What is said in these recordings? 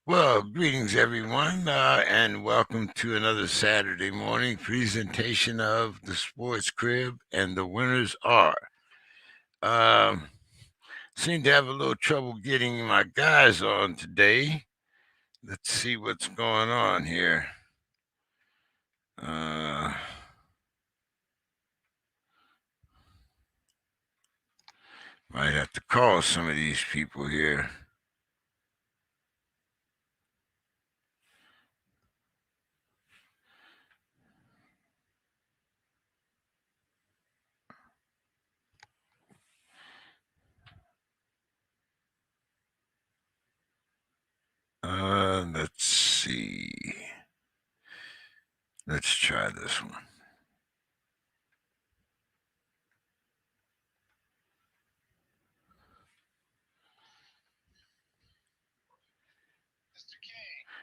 Well, greetings everyone, and welcome to another Saturday morning presentation of the Sports Crib, and the winners are. Seem to have a little trouble getting my guys on today. Let's see what's going on here. Might have to call some of these people here. Let's see. Let's try this one.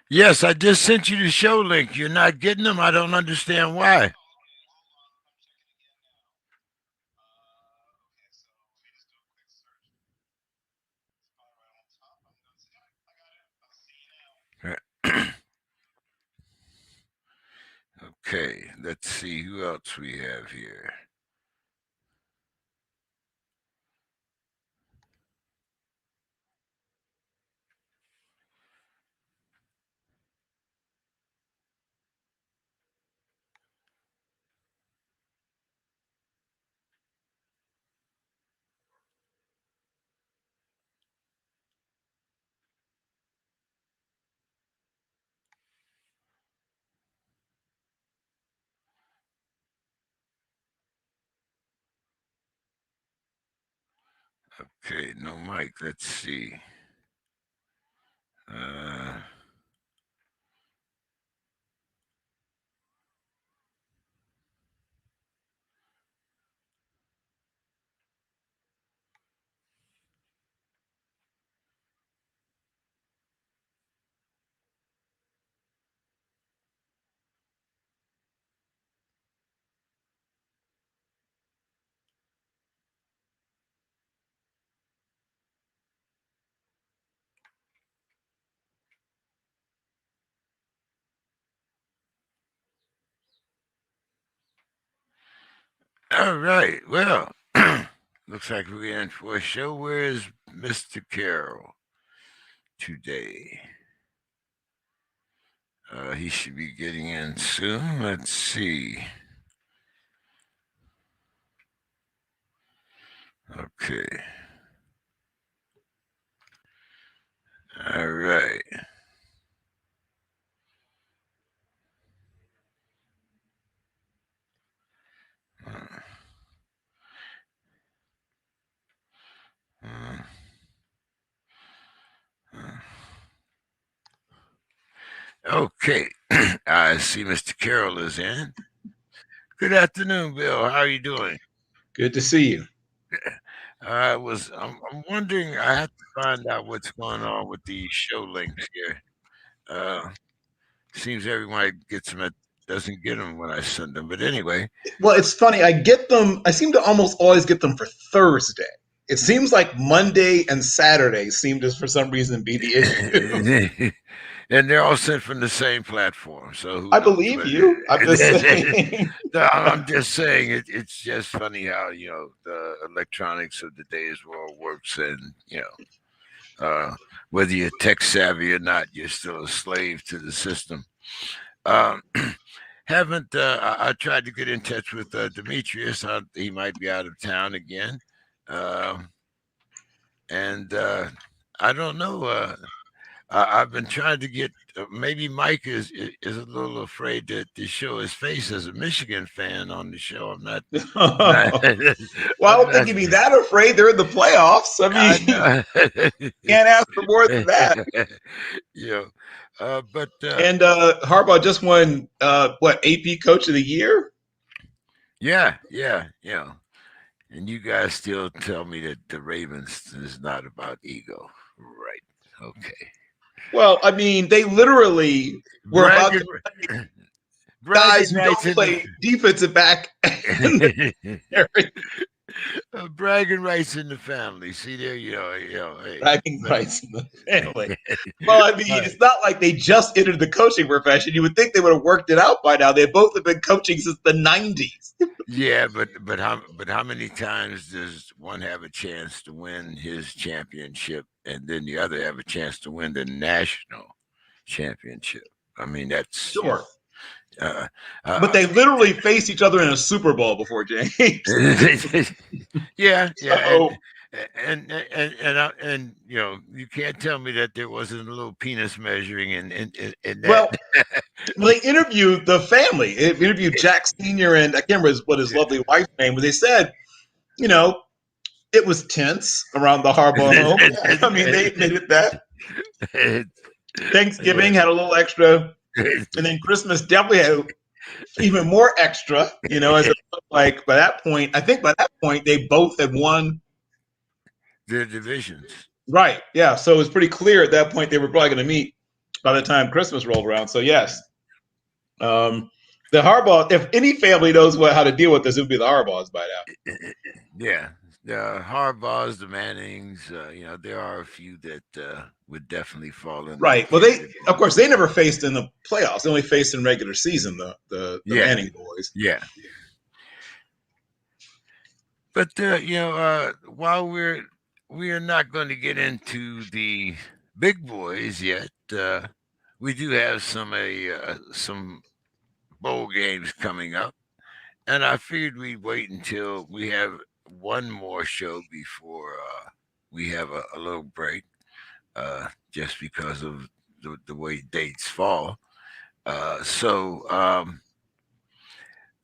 Yes, I just sent you the show link. You're not getting them? I don't understand why. Okay, let's see who else we have here. Okay, no mic. Let's see. All right. Well, looks like we're in for a show. Where is Mr. Carroll today? He should be getting in soon. Let's see. Okay. All right. Okay. I see Mr. Carroll is in. Good afternoon, Bill. How are you doing? Good to see you. I'm wondering, I have to find out what's going on with these show links here. Seems everyone gets them, doesn't get them when I send them. But anyway. Well, it's funny. I get them. I seem to almost always get them for Thursday. It seems like Monday and Saturday seem to, for some reason, be the issue. And they're all sent from the same platform. So I believe you. I'm just saying. No, I'm just saying it's just funny how the electronics of the day's world works, and whether you're tech savvy or not, you're still a slave to the system. Haven't I tried to get in touch with Demetrius? He might be out of town again, and I don't know. I've been trying to get. Maybe Mike is a little afraid to show his face as a Michigan fan on the show. I'm not. Well, I don't think he'd be that afraid. They're in the playoffs. I mean, can't ask for more than that. But and Harbaugh just won AP Coach of the Year? Yeah. And you guys still tell me that the Ravens is not about ego, right? Okay. Well, I mean, they literally were about to guys who don't play defensive back. Bragging rights in the family. See there, hey, bragging rights in the family. Well, I mean, it's not like they just entered the coaching profession. You would think they would have worked it out by now. They both have been coaching since the 90s. yeah, but how many times does one have a chance to win his championship, and then the other have a chance to win the national championship? I mean, that's Sure. uh, But they literally faced each other in a Super Bowl before, James. yeah, So, and you can't tell me that there wasn't a little penis measuring in that. well, they interviewed the family. They interviewed Jack Sr. and I can't remember what his lovely wife's name was. They said, it was tense around the Harbaugh home. I mean, they admitted that. Thanksgiving had a little extra, and then Christmas definitely had even more extra, as it looked like by that point. I think by that point, they both had won their divisions. Right. Yeah. So it was pretty clear at that point they were probably going to meet by the time Christmas rolled around. So, yes. The Harbaugh, if any family knows how to deal with this, it would be the Harbaughs by now. Yeah. The Harbaughs, the Mannings, there are a few that would definitely fall in. Right. Well, of course, they never faced in the playoffs. They only faced in regular season, the Manning boys. Yeah. But, while we are not going to get into the big boys yet, we do have some bowl games coming up. And I figured we'd wait until we have one more show before we have a little break, just because of the way dates fall. So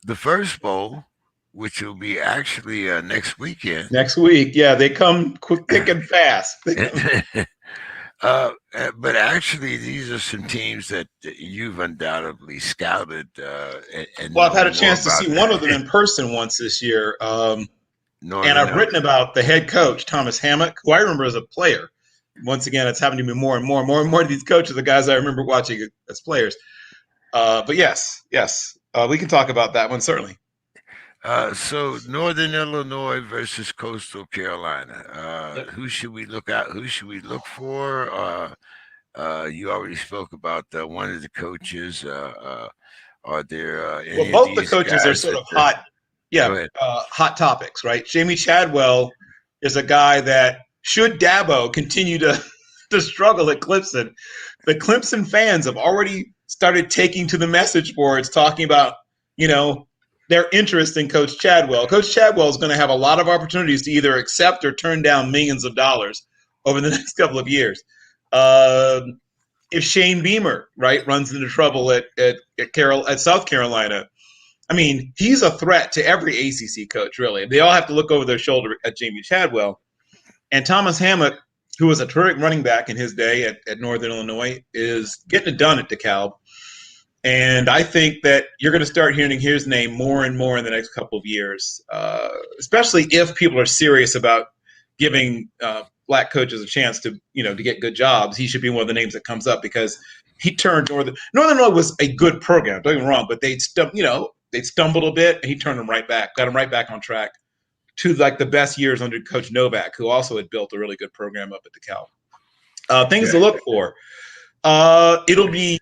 the first bowl, which will be actually next weekend. Next week, yeah, they come quick, thick, and fast. But actually, these are some teams that you've undoubtedly scouted. Well, I've had a chance to see one of them in person once this year. And I've written about the head coach, Thomas Hammock, who I remember as a player. Once again, it's happened to me more and more of these coaches, the guys I remember watching as players. But yes, we can talk about that one, certainly. So Northern Illinois versus Coastal Carolina. Who should we look at? Who should we look for? You already spoke about one of the coaches. Are there any both the coaches are sort of hot. Hot topics, right? Jamie Chadwell is a guy that, should Dabo continue to struggle at Clemson, the Clemson fans have already started taking to the message boards talking about, their interest in Coach Chadwell. Coach Chadwell is going to have a lot of opportunities to either accept or turn down millions of dollars over the next couple of years. If Shane Beamer, right, runs into trouble at South Carolina, I mean, he's a threat to every ACC coach, really. They all have to look over their shoulder at Jamie Chadwell. And Thomas Hammock, who was a terrific running back in his day at Northern Illinois, is getting it done at DeKalb. And I think that you're going to start hearing his name more and more in the next couple of years, especially if people are serious about giving black coaches a chance to get good jobs. He should be one of the names that comes up because he turned Northern Illinois was a good program, don't get me wrong, but they stumbled a bit, and he turned them right back, got them right back on track to like the best years under Coach Novak, who also had built a really good program up at DeKalb. Things to look for. It'll be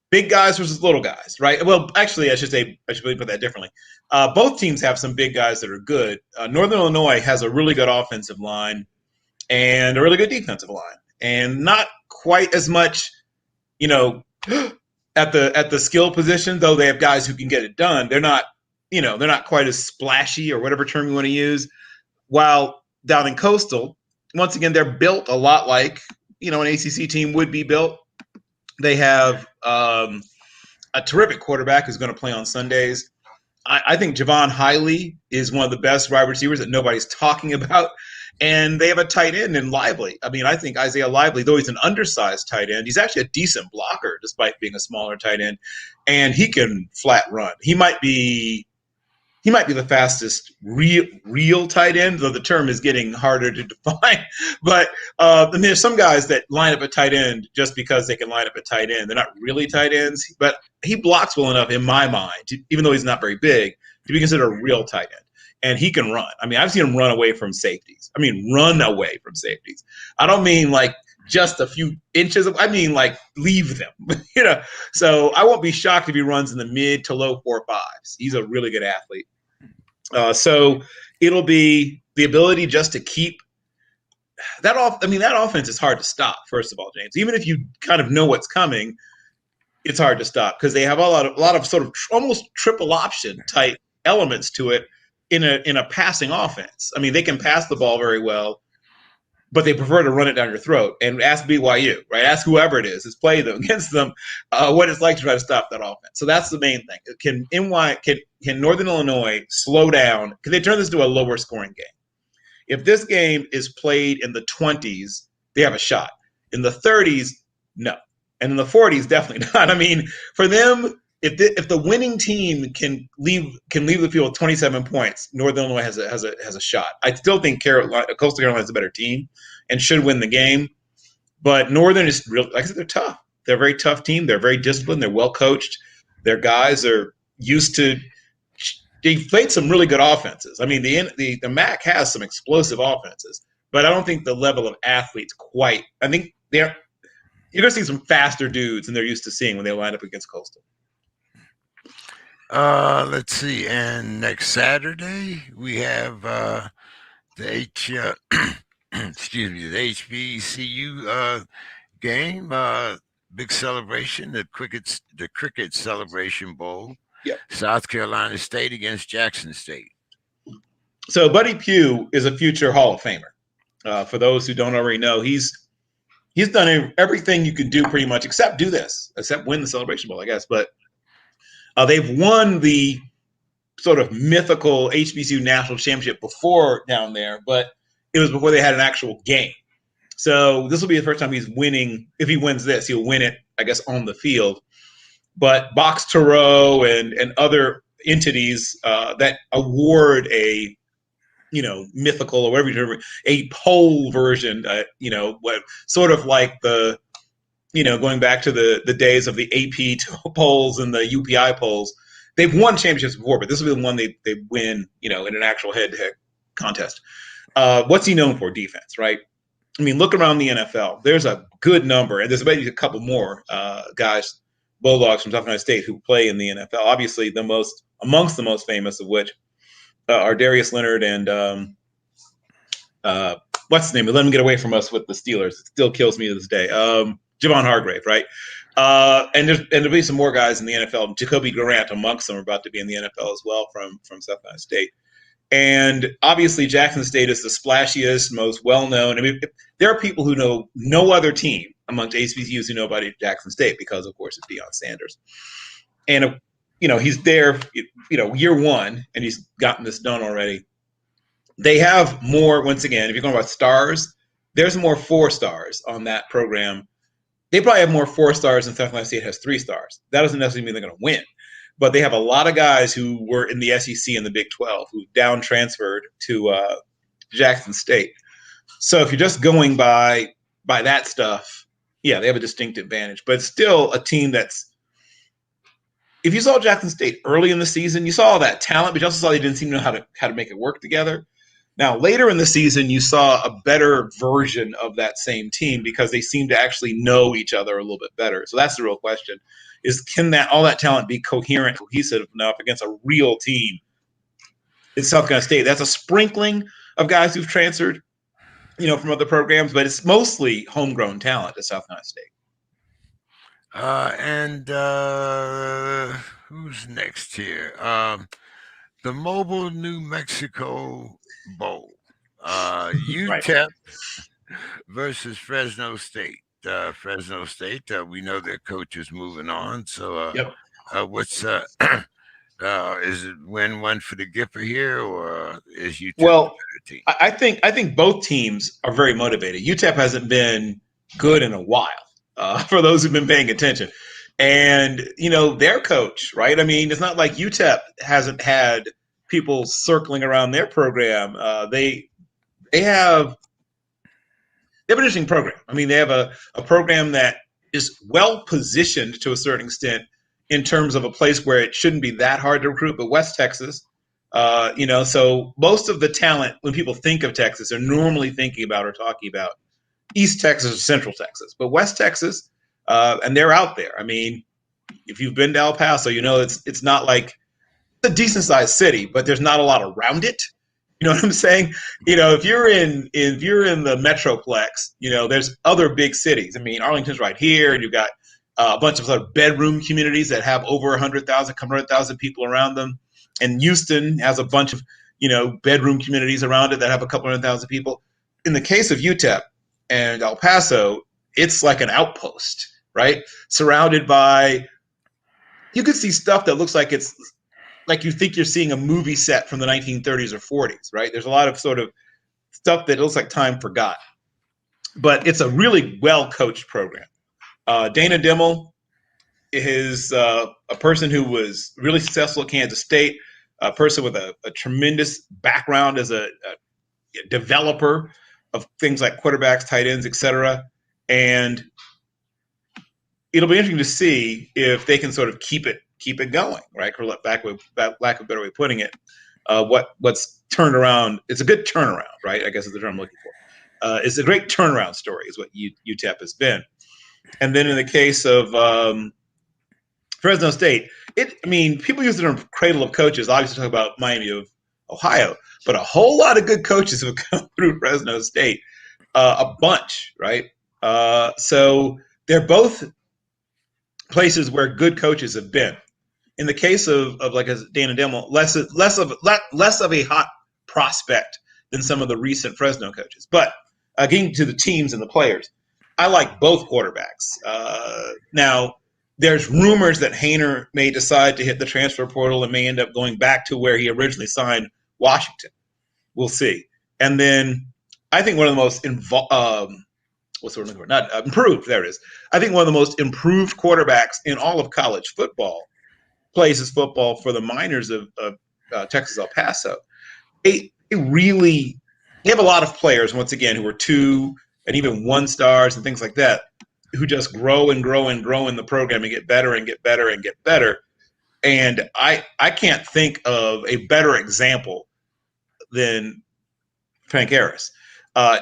big guys versus little guys, right? Well, actually, I should really put that differently. Both teams have some big guys that are good. Northern Illinois has a really good offensive line and a really good defensive line, and not quite as much, at the skill position, though they have guys who can get it done. They're not quite as splashy or whatever term you want to use. While down in Coastal, once again, they're built a lot like, an ACC team would be built. They have a terrific quarterback who's going to play on Sundays. I think Javon Hiley is one of the best wide receivers that nobody's talking about. And they have a tight end in Lively. I mean, I think Isaiah Lively, though he's an undersized tight end, he's actually a decent blocker despite being a smaller tight end. And he can flat run. He might be the fastest real tight end, though the term is getting harder to define. But there's some guys that line up at tight end just because they can line up at tight end. They're not really tight ends, but he blocks well enough in my mind, even though he's not very big, to be considered a real tight end. and he can run. I mean, I've seen him run away from safeties. I don't mean like just a few inches. I mean like leave them, So I won't be shocked if he runs in the mid to low 4.5s. He's a really good athlete. So it'll be the ability just to keep that off. I mean, that offense is hard to stop, first of all, James. Even if you kind of know what's coming, it's hard to stop because they have a lot of sort of almost triple option type elements to it in a passing offense. I mean, they can pass the ball very well, but they prefer to run it down your throat. And ask BYU, right? Ask whoever it is playing them against them what it's like to try to stop that offense. So that's the main thing. Can Northern Illinois slow down? Can they turn this into a lower scoring game? If this game is played in the 20s, they have a shot. In the 30s, no. And in the 40s, definitely not. I mean, for them, if the winning team can leave the field with 27 points, Northern Illinois has a shot. I still think Coastal Carolina is a better team and should win the game. But Northern is real. Like I said, they're tough. They're a very tough team. They're very disciplined. They're well coached. Their guys are used to. They've played some really good offenses. I mean, the MAC has some explosive offenses, but I don't think the level of athletes quite. I think you're going to see some faster dudes than they're used to seeing when they line up against Coastal. Let's see. And next Saturday we have the HBCU game. Big celebration, the cricket celebration bowl. Yep. South Carolina State against Jackson State. So Buddy Pugh is a future Hall of Famer. For those who don't already know, he's done everything you can do pretty much except win the Celebration Bowl, I guess. But they've won the sort of mythical HBCU national championship before down there, but it was before they had an actual game. So this will be the first time he's winning. If he wins this, he'll win it, I guess, on the field. But Box to Row and other entities that award a mythical or whatever, a poll version, sort of like the, going back to the days of the AP polls and the UPI polls. They've won championships before, but this will be the one they win, in an actual head-to-head contest. What's he known for? Defense, right? I mean, look around the NFL. There's a good number, and there's maybe a couple more guys, Bulldogs from South Carolina State, who play in the NFL. Obviously, amongst the most famous of which are Darius Leonard and what's his name? Let him get away from us with the Steelers. It still kills me to this day. Javon Hargrave, right? And there'll be some more guys in the NFL. Jacoby Grant amongst them are about to be in the NFL as well from South Carolina State. And obviously, Jackson State is the splashiest, most well-known. I mean, there are people who know no other team amongst HBCUs who know about Jackson State because, of course, it's Deion Sanders. And, he's there, year one, and he's gotten this done already. They have more, once again, if you're going about stars, there's more 4 stars on that program. They probably have more 4 stars than South Carolina State has 3 stars. That doesn't necessarily mean they're going to win. But they have a lot of guys who were in the SEC and the Big 12 who down transferred to Jackson State. So if you're just going by that stuff, yeah, they have a distinct advantage. But it's still a team that's – if you saw Jackson State early in the season, you saw all that talent, but you also saw they didn't seem to know how to make it work together. Now, later in the season, you saw a better version of that same team because they seem to actually know each other a little bit better. So that's the real question. Can all that talent be coherent, cohesive enough against a real team in South Carolina State? That's a sprinkling of guys who've transferred, from other programs, but it's mostly homegrown talent at South Carolina State. And who's next here? The Mobile, New Mexico Bowl. UTEP versus Fresno State. Fresno State, we know their coach is moving on. So what's is it win one for the Gipper here, or is UTEP a better team? I think both teams are very motivated. UTEP hasn't been good in a while, for those who've been paying attention. And, their coach, right? I mean, it's not like UTEP hasn't had people circling around their program. They have an interesting program. I mean, they have a program that is well positioned to a certain extent in terms of a place where it shouldn't be that hard to recruit. But West Texas, So most of the talent, when people think of Texas, they're normally thinking about or talking about East Texas or Central Texas. But West Texas, and they're out there. I mean, if you've been to El Paso, it's not like it's a decent sized city, but there's not a lot around it. You know what I'm saying? If you're in the Metroplex, there's other big cities. I mean, Arlington's right here, and you've got a bunch of sort of bedroom communities that have over 100,000 people around them. And Houston has a bunch of, bedroom communities around it that have a couple 100,000 people. In the case of UTEP and El Paso, it's like an outpost, right? Surrounded by, you could see stuff that looks like it's like you think you're seeing a movie set from the 1930s or 40s, right? There's a lot of sort of stuff that looks like time forgot. But it's a really well-coached program. Dana Dimel is a person who was really successful at Kansas State, a person with a tremendous background as a developer of things like quarterbacks, tight ends, et cetera. And it'll be interesting to see if they can sort of keep it going, right? For lack of a better way of putting it, what's turned around. It's a good turnaround, right? I guess is the term I'm looking for. It's a great turnaround story, is what UTEP has been. And then in the case of Fresno State, people use the term cradle of coaches. Obviously, talk about Miami of Ohio, but a whole lot of good coaches have come through Fresno State, a bunch, right? So they're both places where good coaches have been. In the case of like a Dana Dimel, less of a hot prospect than some of the recent Fresno coaches. But getting to the teams and the players, I like both quarterbacks. Now, there's rumors that Haener may decide to hit the transfer portal and may end up going back to where he originally signed, Washington. We'll see. And then I think one of the most improved. There it is. I think one of the most improved quarterbacks in all of college football plays his football for the Miners of Texas El Paso. They have a lot of players, once again, who are 2 and even 1 stars and things like that, who just grow and grow and grow in the program and get better and get better and get better. And I can't think of a better example than Frank Harris.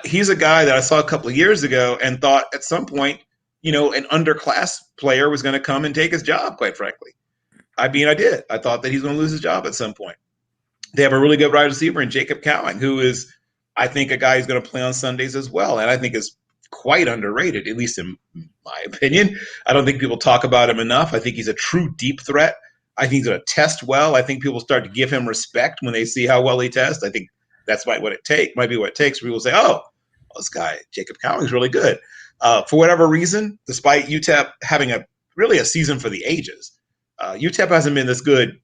He's a guy that I saw a couple of years ago and thought at some point, an underclass player was going to come and take his job, quite frankly. I did. I thought that he's going to lose his job at some point. They have a really good wide receiver in Jacob Cowing, who is, I think, a guy who's going to play on Sundays as well. And I think is quite underrated, at least in my opinion. I don't think people talk about him enough. I think he's a true deep threat. I think he's going to test well. I think people start to give him respect when they see how well he tests. I think that's might be what it takes for people to say, oh, this guy, Jacob Cowing, is really good. For whatever reason, despite UTEP having a season for the ages, UTEP hasn't been this good.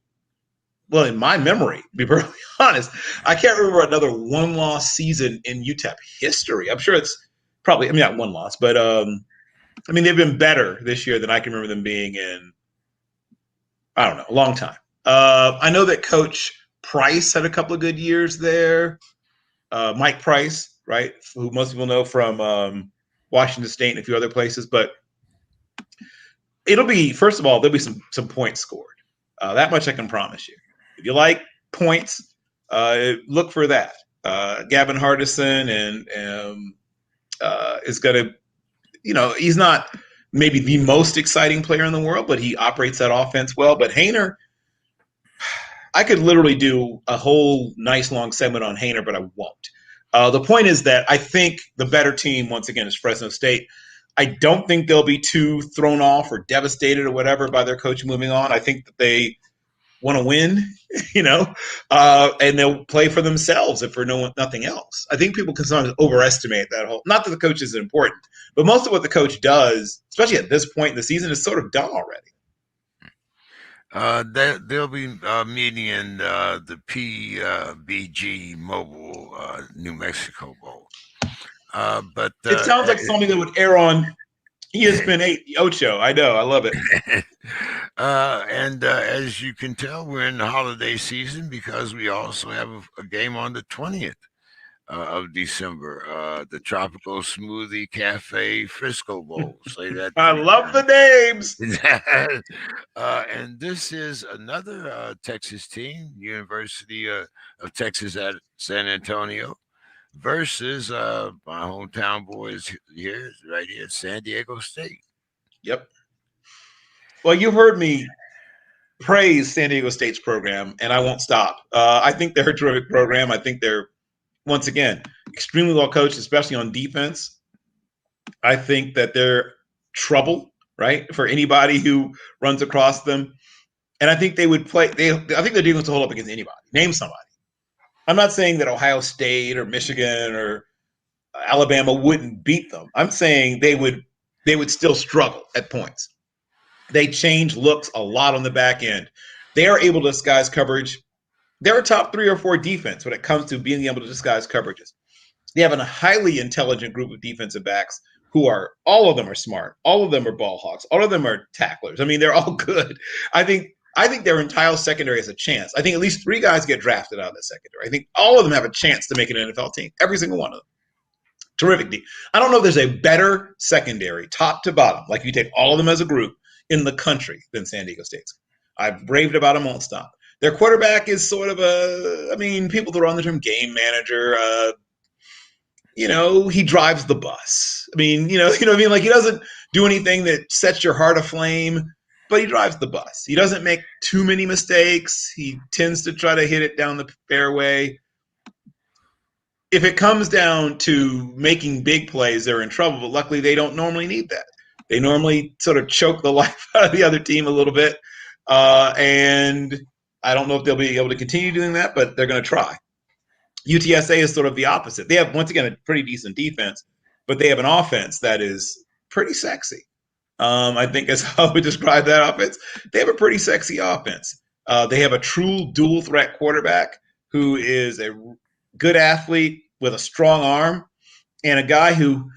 Well, in my memory, to be perfectly honest, I can't remember another 1-loss season in UTEP history. I'm sure it's probably, not 1 loss, but they've been better this year than I can remember them being in, I don't know, a long time. I know that Coach Price had a couple of good years there. Mike Price, right, who most people know from Washington State and a few other places. But it'll be, first of all, there'll be some points scored. That much I can promise you. If you like points, look for that. Gavin Hardison is going to, he's not maybe the most exciting player in the world, but he operates that offense well. But Haener, I could literally do a whole nice long segment on Haener, but I won't. The point is that I think the better team, once again, is Fresno State. I don't think they'll be too thrown off or devastated or whatever by their coach moving on. I think that they want to win, and they'll play for themselves if for nothing else. I think people can sometimes overestimate that whole. Not that the coach isn't important, but most of what the coach does, especially at this point in the season, is sort of done already. They'll be meeting in the PUBG Mobile New Mexico Bowl. But it sounds like something that would air on ESPN 8, the Ocho. I know. I love it. And as you can tell, we're in the holiday season because we also have a game on the 20th. of December. The Tropical Smoothie Cafe Frisco Bowl. Say that. I love the names. And this is another Texas team, University of Texas at San Antonio, versus my hometown boys here, right here, San Diego State. Yep. Well, you've heard me praise San Diego State's program, and I won't stop. I think they're a terrific program. I think they're, once again, extremely well coached, especially on defense. I think that they're trouble, right, for anybody who runs across them. And I think they would play. I think their defense will hold up against anybody. Name somebody. I'm not saying that Ohio State or Michigan or Alabama wouldn't beat them. I'm saying they would still struggle at points. They change looks a lot on the back end. They are able to disguise coverage. They're a top 3 or 4 defense when it comes to being able to disguise coverages. They have a highly intelligent group of defensive backs who are, all of them are smart. All of them are ball hawks. All of them are tacklers. I mean, they're all good. I think their entire secondary has a chance. I think at least 3 guys get drafted out of the secondary. I think all of them have a chance to make an NFL team. Every single one of them. Terrific. I don't know if there's a better secondary, top to bottom, like you take all of them as a group, in the country than San Diego State's. I've raved about them, won't stop. Their quarterback is sort of people throw on the term game manager. He drives the bus. I mean, what I mean? Like, he doesn't do anything that sets your heart aflame, but he drives the bus. He doesn't make too many mistakes. He tends to try to hit it down the fairway. If it comes down to making big plays, they're in trouble, but luckily they don't normally need that. They normally sort of choke the life out of the other team a little bit. And I don't know if they'll be able to continue doing that, but they're going to try. UTSA is sort of the opposite. They have, once again, a pretty decent defense, but they have an offense that is pretty sexy. I think is how I would describe that offense. They have a pretty sexy offense. They have a true dual threat quarterback who is a good athlete with a strong arm and a guy who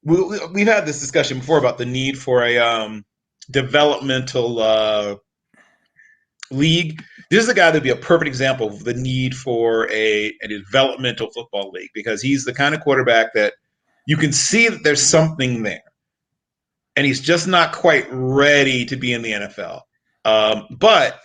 we've had this discussion before about the need for a developmental league. This is a guy that'd be a perfect example of the need for a developmental football league, because he's the kind of quarterback that you can see that there's something there, and he's just not quite ready to be in the NFL. But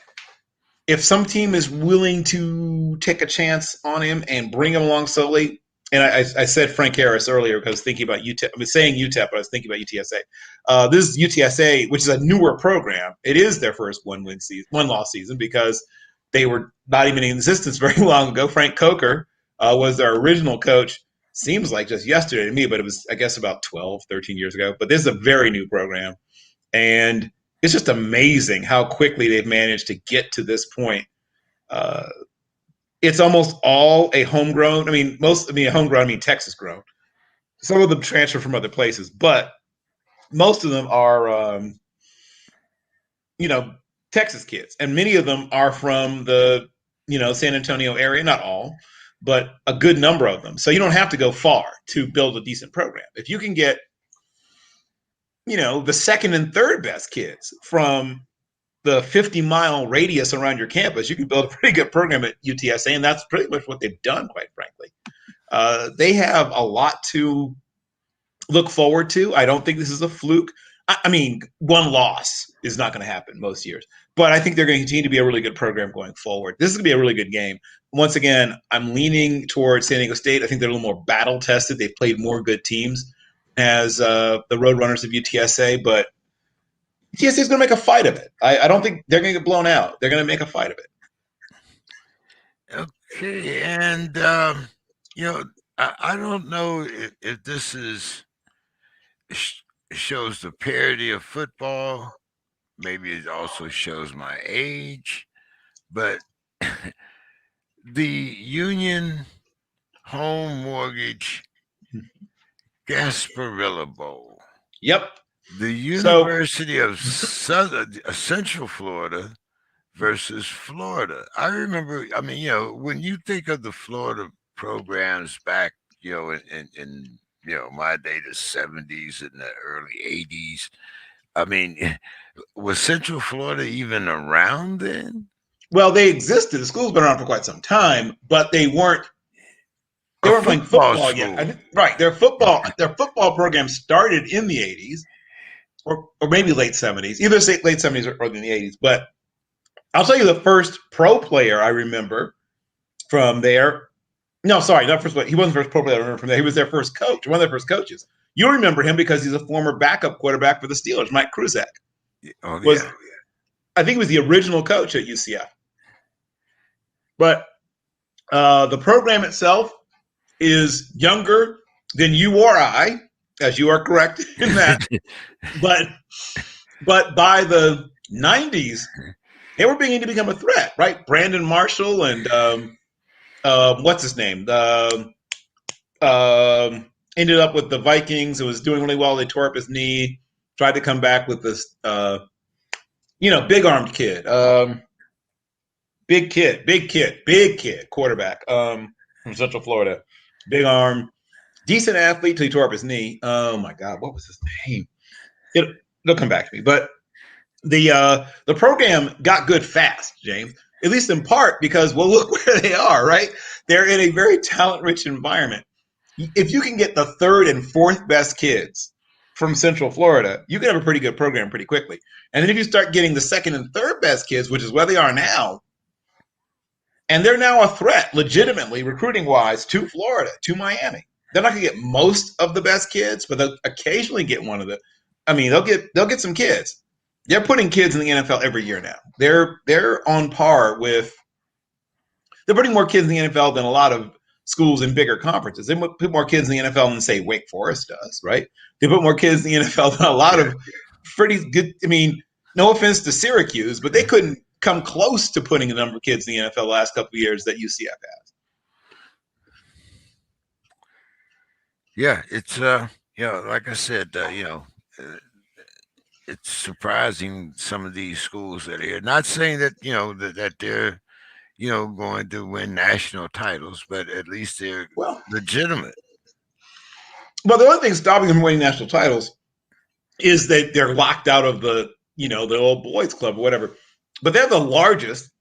if some team is willing to take a chance on him and bring him along slowly, and I said Frank Harris earlier because I was thinking about UTEP. I was saying UTEP, but I was thinking about UTSA. This is UTSA, which is a newer program. It is their first one-loss season because they were not even in existence very long ago. Frank Coker was their original coach. Seems like just yesterday to me, but it was, I guess, about 12, 13 years ago. But this is a very new program. And it's just amazing how quickly they've managed to get to this point. It's almost all a homegrown. Homegrown, I mean Texas grown. Some of them transfer from other places, but most of them are, Texas kids. And many of them are from the, San Antonio area. Not all, but a good number of them. So you don't have to go far to build a decent program. If you can get, the second and third best kids from the 50-mile radius around your campus, you can build a pretty good program at UTSA, and that's pretty much what they've done, quite frankly. They have a lot to look forward to. I don't think this is a fluke. I mean, one loss is not going to happen most years, but I think they're going to continue to be a really good program going forward. This is going to be a really good game. Once again, I'm leaning towards San Diego State. I think they're a little more battle-tested. They've played more good teams as the Roadrunners of UTSA, but UTSA is going to make a fight of it. I don't think they're going to get blown out. They're going to make a fight of it. Okay, and I don't know if this shows the parody of football. Maybe it also shows my age, but the Union Home Mortgage Gasparilla Bowl. Yep. The University of Central Florida versus Florida. I remember, when you think of the Florida programs back, in my day, the 70s and the early 80s, was Central Florida even around then? Well, they existed. The school's been around for quite some time, but they weren't They weren't playing football yet. Right. Their football program started in the 80s or maybe late 70s, either late 70s or early in the 80s. But I'll tell you the first pro player I remember from there. No, sorry, not first. He wasn't the first pro player I remember from there. He was their first coach, one of their first coaches. You'll remember him because he's a former backup quarterback for the Steelers, Mike Kruzak. Oh, yeah. I think he was the original coach at UCF. But the program itself is younger than you or I, as you are correct in that. but by the 90s, they were beginning to become a threat, right? Brandon Marshall and what's his name? Ended up with the Vikings. It was doing really well. They tore up his knee. Tried to come back with this, big armed kid. Big kid, quarterback from Central Florida. Big arm, decent athlete till he tore up his knee. Oh my God, what was his name? It'll come back to me. But the program got good fast, James. At least in part because, well, look where they are, right? They're in a very talent-rich environment. If you can get the third and fourth best kids from Central Florida, you can have a pretty good program pretty quickly. And then if you start getting the second and third best kids, which is where they are now, and they're now a threat, legitimately, recruiting-wise, to Florida, to Miami. They're not going to get most of the best kids, but they'll occasionally get one of the. I mean, they'll get some kids. They're putting kids in the NFL every year now. They're on par with. They're putting more kids in the NFL than a lot of schools in bigger conferences. They put more kids in the NFL than, say, Wake Forest does, right? They put more kids in the NFL than a lot of pretty good. I mean, no offense to Syracuse, but they couldn't come close to putting a number of kids in the NFL the last couple of years that UCF has. Yeah, it's like I said, it's surprising some of these schools that are here. Not saying that that they're going to win national titles, but at least they're legitimate. Well, the only thing stopping them from winning national titles is that they're locked out of the old boys club or whatever. But they're the largest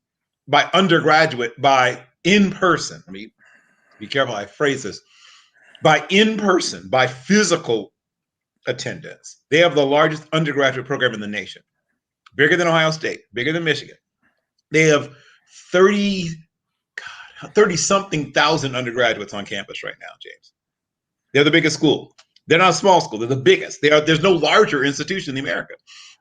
by undergraduate, by in person. I mean, be careful how I phrase this. By in person, by physical attendance, they have the largest undergraduate program in the nation. Bigger than Ohio State, bigger than Michigan. They have 30-something thousand undergraduates on campus right now, James. They're the biggest school. They're not a small school. They're the biggest. There's no larger institution in America.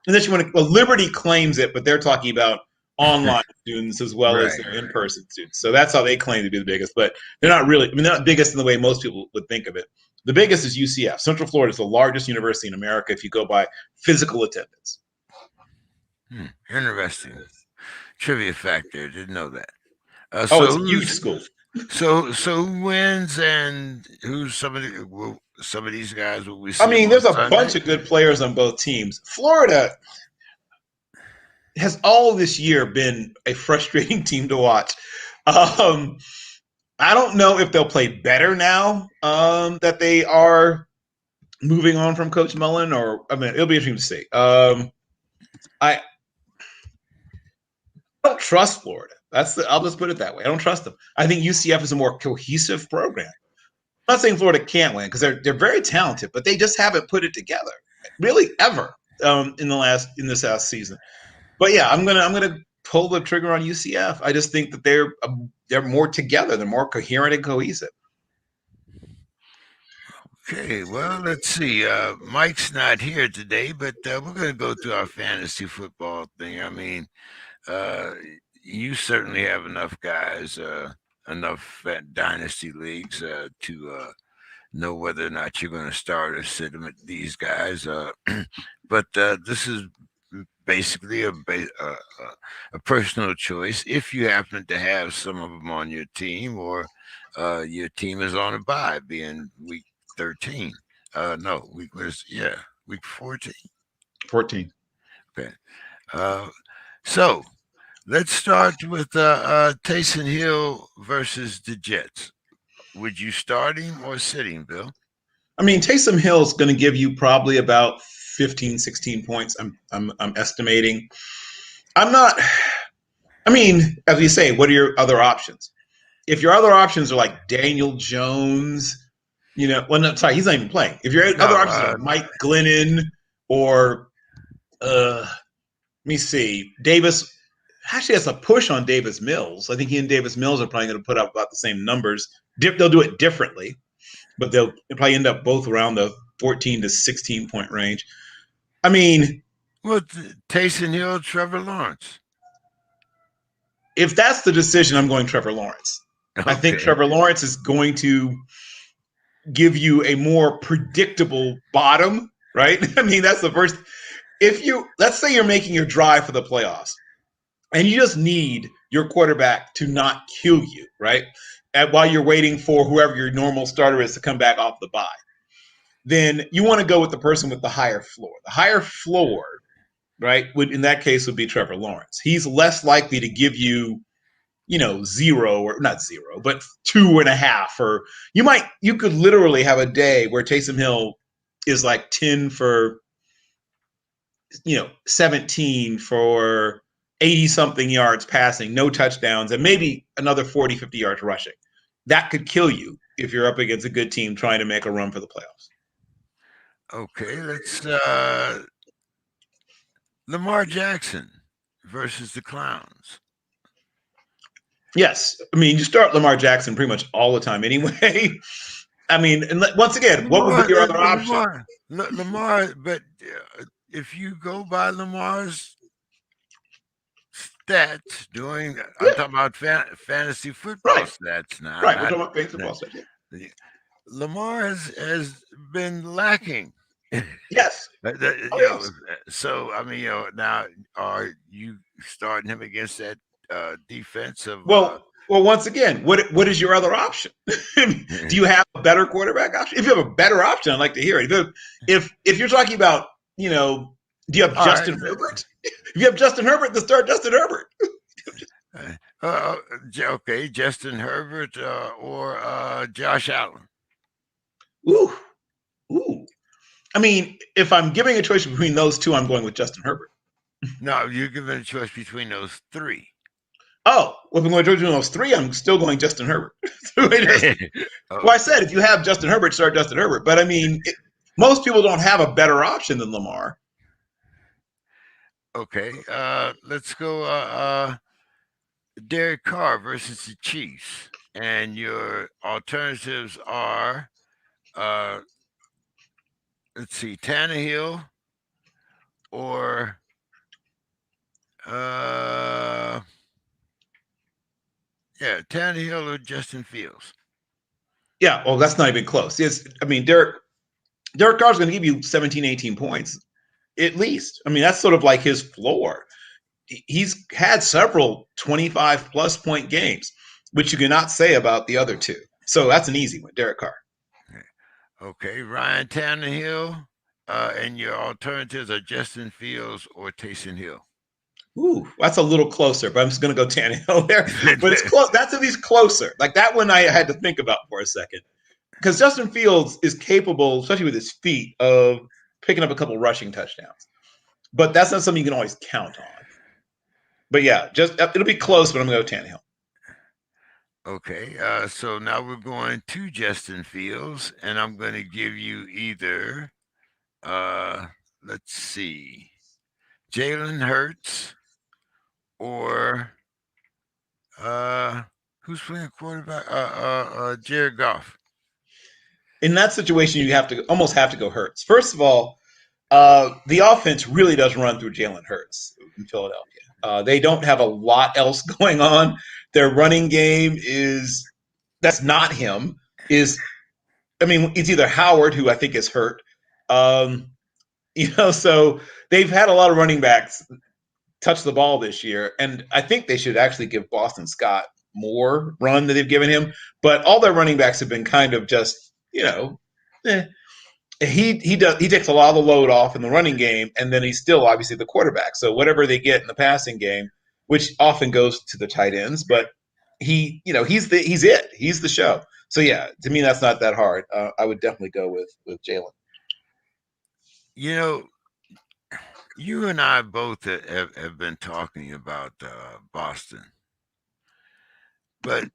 Unless you want to, Liberty claims it, but they're talking about online students as well as their in-person students. So that's how they claim to be the biggest. But they're not really. I mean, they're not biggest in the way most people would think of it. The biggest is UCF. Central Florida is the largest university in America if you go by physical attendance. Interesting. Trivia fact there. Didn't know that. It's a huge school. So who wins and who's some of these guys will we see? I mean, there's a bunch of good players on both teams. Florida has all this year been a frustrating team to watch. I don't know if they'll play better now that they are moving on from Coach Mullen, or I mean, it'll be interesting to see. I don't trust Florida. I'll just put it that way. I don't trust them. I think UCF is a more cohesive program. I'm not saying Florida can't win because they're very talented, but they just haven't put it together really ever in this last season. But yeah, I'm gonna pull the trigger on UCF. I just think that they're more together. They're more coherent and cohesive. Okay, well, let's see. Mike's not here today, but we're going to go through our fantasy football thing. I mean, you certainly have enough guys, enough dynasty leagues to know whether or not you're going to start or sit them at these guys. But this is basically a personal choice. If you happen to have some of them on your team, or your team is on a bye, being week 13. Week 14. 14. Okay. So let's start with Tayson Hill versus the Jets. Would you start him or sit him, Bill? I mean, Taysom Hill's going to give you probably about 15, 16 points. I'm estimating. I'm not. I mean, as we say, what are your other options? if your other options are like Daniel Jones, he's not even playing. If your other options are Mike Glennon or let me see, Davis actually has a push on Davis Mills. I think he and Davis Mills are probably going to put up about the same numbers. They'll do it differently, but they'll probably end up both around the 14 to 16 point range. I mean, Tayson Hill, Trevor Lawrence. If that's the decision, I'm going Trevor Lawrence. Okay. I think Trevor Lawrence is going to give you a more predictable bottom, right? I mean, that's the first. Let's say you're making your drive for the playoffs and you just need your quarterback to not kill you, right? While you're waiting for whoever your normal starter is to come back off the bye, then you want to go with the person with the higher floor. The higher floor, right, in that case would be Trevor Lawrence. He's less likely to give you, zero or not zero, but 2.5, or you could literally have a day where Taysom Hill is like 10 for, 17 for 80 something yards passing, no touchdowns, and maybe another 40, 50 yards rushing. That could kill you if you're up against a good team trying to make a run for the playoffs. Okay, let's Lamar Jackson versus the Clowns. Yes. I mean, you start Lamar Jackson pretty much all the time anyway. I mean, and once again, what would be your other option? Lamar, but if you go by Lamar's stats I'm talking about fantasy football stats now. Right, we're talking about fantasy football stats. Yeah. Lamar has been lacking. Yes. So I mean, now are you starting him against that defense of? Well, once again, what is your other option? Do you have a better quarterback option? If you have a better option, I'd like to hear it. If you're talking about, do you have Justin Herbert? If you have Justin Herbert, then start Justin Herbert. Okay, Justin Herbert or Josh Allen. Ooh. I mean, if I'm giving a choice between those two, I'm going with Justin Herbert. No, you're giving a choice between those three. Oh, well, if I'm going to choose between those three, I'm still going Justin Herbert. Well, I said if you have Justin Herbert, start Justin Herbert. But I mean, most people don't have a better option than Lamar. Okay, let's go Derek Carr versus the Chiefs. And your alternatives are, let's see, Tannehill or Tannehill or Justin Fields. Yeah, well, that's not even close. Derek Carr's going to give you 17, 18 points at least. I mean, that's sort of like his floor. He's had several 25-plus point games, which you cannot say about the other two. So that's an easy one, Derek Carr. Okay, Ryan Tannehill, and your alternatives are Justin Fields or Taysom Hill. Ooh, that's a little closer, but I'm just going to go Tannehill there. But it's close. That's at least closer. Like that one I had to think about for a second. Because Justin Fields is capable, especially with his feet, of picking up a couple rushing touchdowns. But that's not something you can always count on. But yeah, it'll be close, but I'm going to go Tannehill. Okay, so now we're going to Justin Fields, and I'm going to give you either, let's see, Jalen Hurts or who's playing quarterback? Jared Goff. In that situation, you almost have to go Hurts. First of all, the offense really does run through Jalen Hurts in Philadelphia. They don't have a lot else going on. Their running game that's not him. It's either Howard, who I think is hurt. So they've had a lot of running backs touch the ball this year, and I think they should actually give Boston Scott more run than they've given him. But all their running backs have been kind of just, He takes a lot of the load off in the running game, and then he's still obviously the quarterback. So whatever they get in the passing game, which often goes to the tight ends, but he's the show. So yeah, to me that's not that hard. I would definitely go with Jalen. You and I both have been talking about Boston, but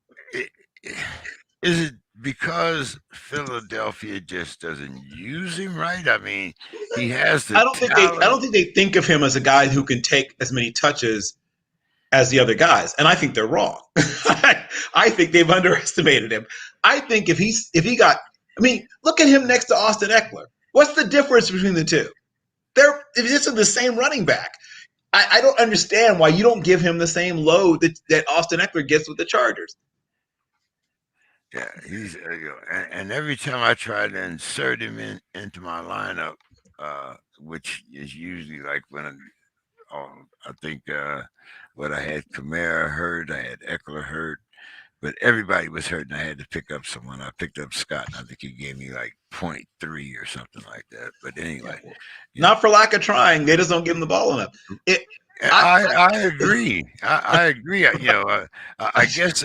is it because Philadelphia just doesn't use him right? I mean, he has the I don't talent. think they think of him as a guy who can take as many touches as the other guys, and I think they're wrong. I think they've underestimated him. I think if he got, I mean, look at him next to Austin Eckler. What's the difference between the two? This is the same running back. I don't understand why you don't give him the same load that Austin Eckler gets with the Chargers. Yeah, he's and every time I try to insert him into my lineup, which is usually like when I think what I had Kamara hurt, I had Eckler hurt, but everybody was hurt, and I had to pick up someone. I picked up Scott, and I think he gave me like 0.3 or something like that. But anyway, not for lack of trying, they just don't give him the ball enough. I agree. I agree. I guess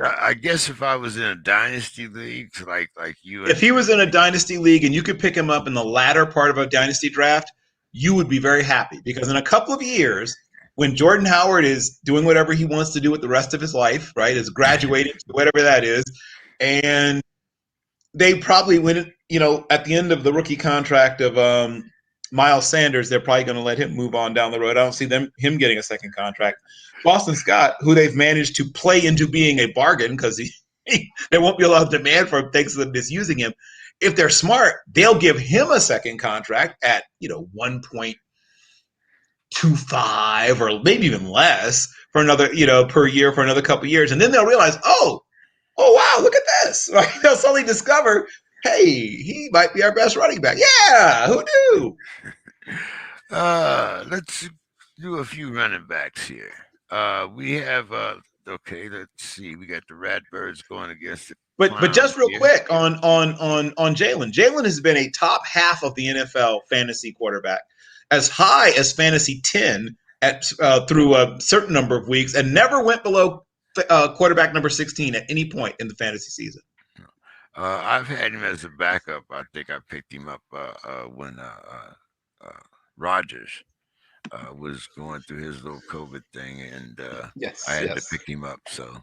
if I was in a dynasty league, like you, if he was in a dynasty league and you could pick him up in the latter part of a dynasty draft, you would be very happy because in a couple of years, when Jordan Howard is doing whatever he wants to do with the rest of his life, right, is graduating to whatever that is, and they probably win, at the end of the rookie contract of Miles Sanders, they're probably going to let him move on down the road. I don't see him getting a second contract. Boston Scott, who they've managed to play into being a bargain because there won't be a lot of demand for him thanks to them misusing him. If they're smart, they'll give him a second contract at 1.25 or maybe even less for another per year for another couple of years, and then they'll realize, oh wow, look at this! Right? They'll suddenly discover, hey, he might be our best running back. Yeah, who knew? Let's do a few running backs here. We have okay. Let's see. We got the Ratbirds going against the. But just real quick on Jalen. Jalen has been a top half of the NFL fantasy quarterback, as high as fantasy 10 through a certain number of weeks, and never went below quarterback number 16 at any point in the fantasy season. I've had him as a backup. I think I picked him up when Rodgers was going through his little COVID thing, and I had to pick him up. So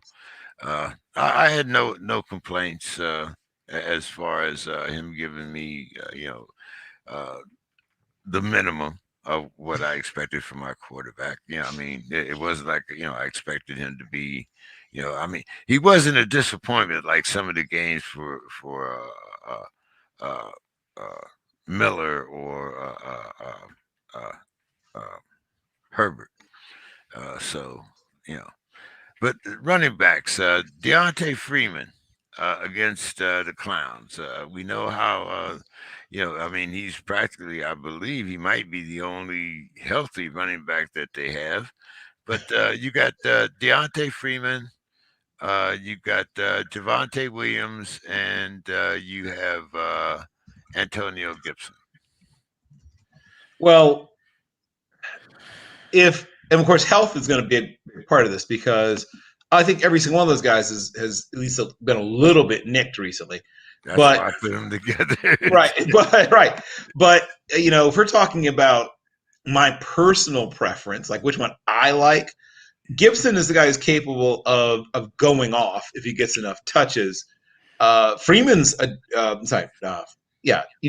I had no complaints as far as him giving me, the minimum of what I expected from my quarterback. I mean, it wasn't like I expected him to be. I mean, he wasn't a disappointment like some of the games for Miller or Herbert. But running backs, Deontay Freeman against the Clowns. We know how, I mean, he's practically, I believe he might be the only healthy running back that they have. But you got Deontay Freeman, you got Javonte Williams, and you have Antonio Gibson. Well, and of course, health is going to be a big part of this because I think every single one of those guys has at least been a little bit nicked recently. That's why I put them together. Right. But, if we're talking about my personal preference, like which one I like, Gibson is the guy who's capable of going off if he gets enough touches. Freeman's you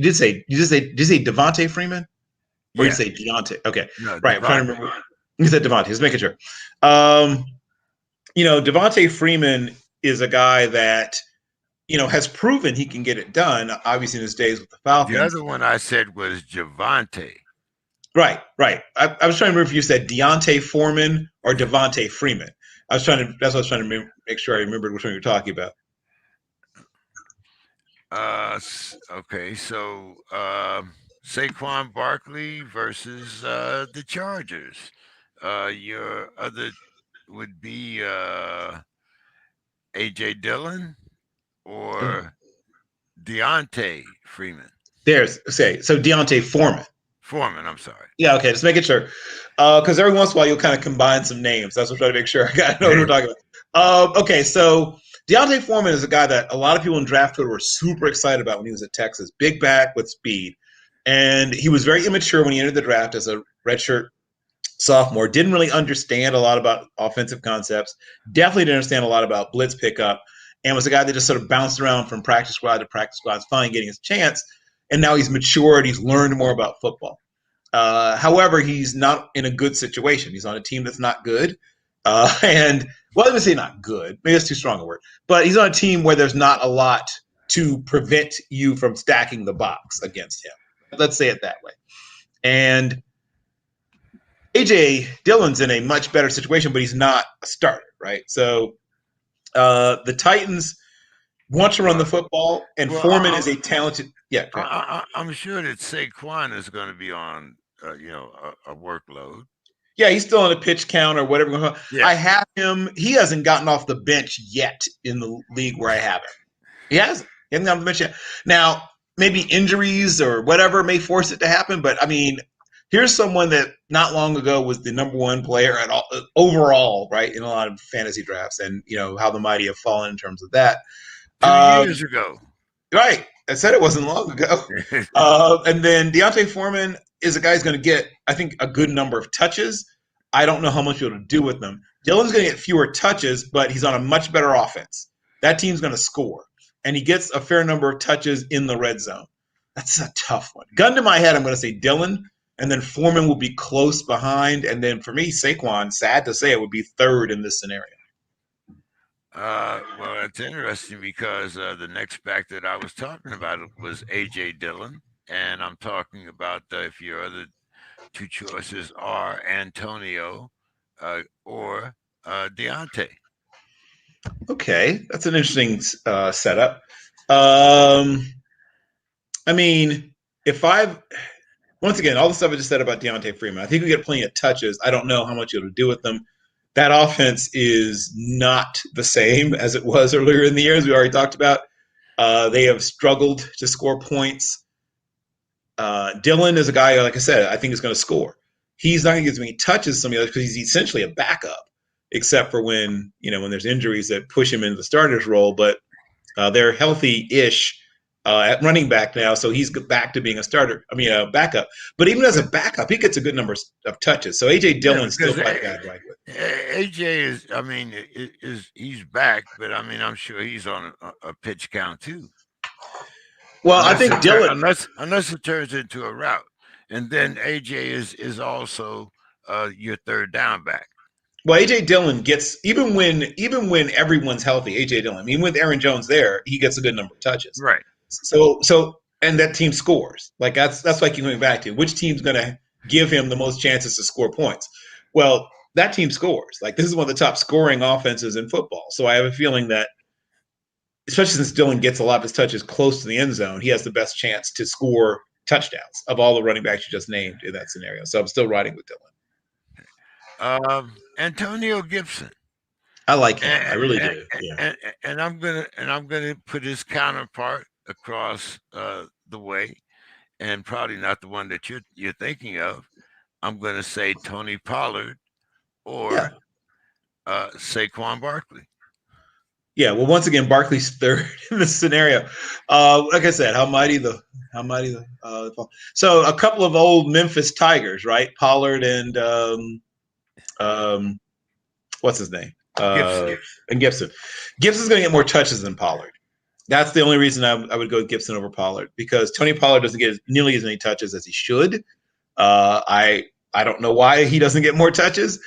did say Devonta Freeman? Or you say Deontay? Okay. No, right. I'm trying to remember. You said Devontae. Just making sure. Devonta Freeman is a guy that, has proven he can get it done, obviously, in his days with the Falcons. The other one I said was Javonte. Right. I was trying to remember if you said Deontay Foreman or Devonta Freeman. That's what I was trying to make sure I remembered which one you were talking about. Okay. So, Saquon Barkley versus the Chargers. Your other would be A.J. Dillon or Deontay Freeman. So Deontay Foreman. Foreman, I'm sorry. Yeah, okay, just making sure. Because every once in a while you'll kind of combine some names. That's what I'm trying to make sure I know what we're talking about. Okay, so Deontay Foreman is a guy that a lot of people in draft code were super excited about when he was at Texas. Big back with speed. And he was very immature when he entered the draft as a redshirt sophomore. Didn't really understand a lot about offensive concepts. Definitely didn't understand a lot about blitz pickup. and was a guy that just sort of bounced around from practice squad to practice squad, finally getting his chance. And now he's matured. He's learned more about football. However, he's not in a good situation. He's on a team that's not good. And, well, let me say not good. Maybe that's too strong a word. But he's on a team where there's not a lot to prevent you from stacking the box against him. Let's say it that way. And A.J. Dillon's in a much better situation, but he's not a starter, right? So the Titans want to run the football, and Foreman is a talented – yeah. I'm sure that Saquon is going to be on, a workload. Yeah, he's still on a pitch count or whatever. Yeah. I have him. He hasn't gotten off the bench yet in the league where I have him. He hasn't. He hasn't gotten off the bench yet. Now, maybe injuries or whatever may force it to happen, but, I mean, here's someone that not long ago was the number one player at all, overall, right, in a lot of fantasy drafts, and, how the mighty have fallen in terms of that. 2 years ago. Right. I said it wasn't long ago. And then Deontay Foreman is a guy who's going to get, I think, a good number of touches. I don't know how much he'll do with them. Dillon's going to get fewer touches, but he's on a much better offense. That team's going to score. And he gets a fair number of touches in the red zone. That's a tough one. Gun to my head, I'm going to say Dillon, and then Foreman will be close behind. And then for me, Saquon, sad to say, it would be third in this scenario. Well, that's interesting because the next back that I was talking about was A.J. Dillon, and I'm talking about if your other two choices are Antonio or Deontay. Okay, that's an interesting setup. I mean, once again, all the stuff I just said about Deontay Freeman, I think we get plenty of touches. I don't know how much it'll do with them. That offense is not the same as it was earlier in the year, as we already talked about. They have struggled to score points. Dillon is a guy, like I said, I think is going to score. He's not going to get as many touches as some of the others because he's essentially a backup, except for when there's injuries that push him into the starter's role. But they're healthy-ish at running back now, so he's back to being a backup. But even as a backup, he gets a good number of touches. So A.J. Dillon's still quite bad right with. A.J. is he's back, but I mean, I'm sure he's on a pitch count too. Well, I think Dillon, unless it turns into a route, and then A.J. is also your third down back. Well, A.J. Dillon gets even when everyone's healthy. A.J. Dillon, I mean, with Aaron Jones there, he gets a good number of touches. Right. So and that team scores. Like that's what I keep going back to. Which team's going to give him the most chances to score points? Well, that team scores. Like this is one of the top scoring offenses in football. So I have a feeling that, especially since Dillon gets a lot of his touches close to the end zone, he has the best chance to score touchdowns of all the running backs you just named in that scenario. So I'm still riding with Dillon. Antonio Gibson. I like him. I really do. Yeah. And I'm gonna put his counterpart across the way, and probably not the one that you're thinking of. I'm gonna say Tony Pollard or Saquon Barkley. Yeah, well, once again, Barkley's third in this scenario. Like I said, how mighty the so a couple of old Memphis Tigers, right? Pollard and what's his name? Gibson. And Gibson. Gibson's going to get more touches than Pollard. That's the only reason I would go with Gibson over Pollard, because Tony Pollard doesn't get nearly as many touches as he should. I don't know why he doesn't get more touches.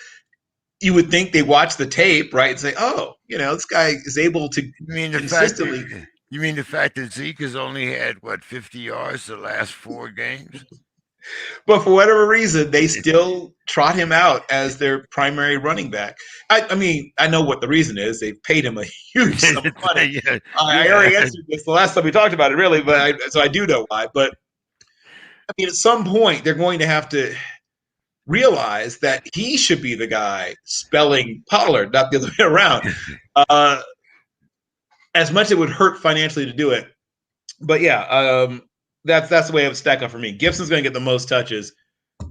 You would think they watch the tape, right, and say, "Oh, this guy is able to consistently." You mean the fact that Zeke has only had 50 yards the last 4 games? But for whatever reason, they still trot him out as their primary running back. I mean, I know what the reason is. They've paid him a huge sum of money. I already answered this the last time we talked about it, really, so I do know why. But, I mean, at some point, they're going to have to realize that he should be the guy spelling Pollard, not the other way around. As much as it would hurt financially to do it. But, yeah, that's the way it would stack up for me. Gibson's going to get the most touches,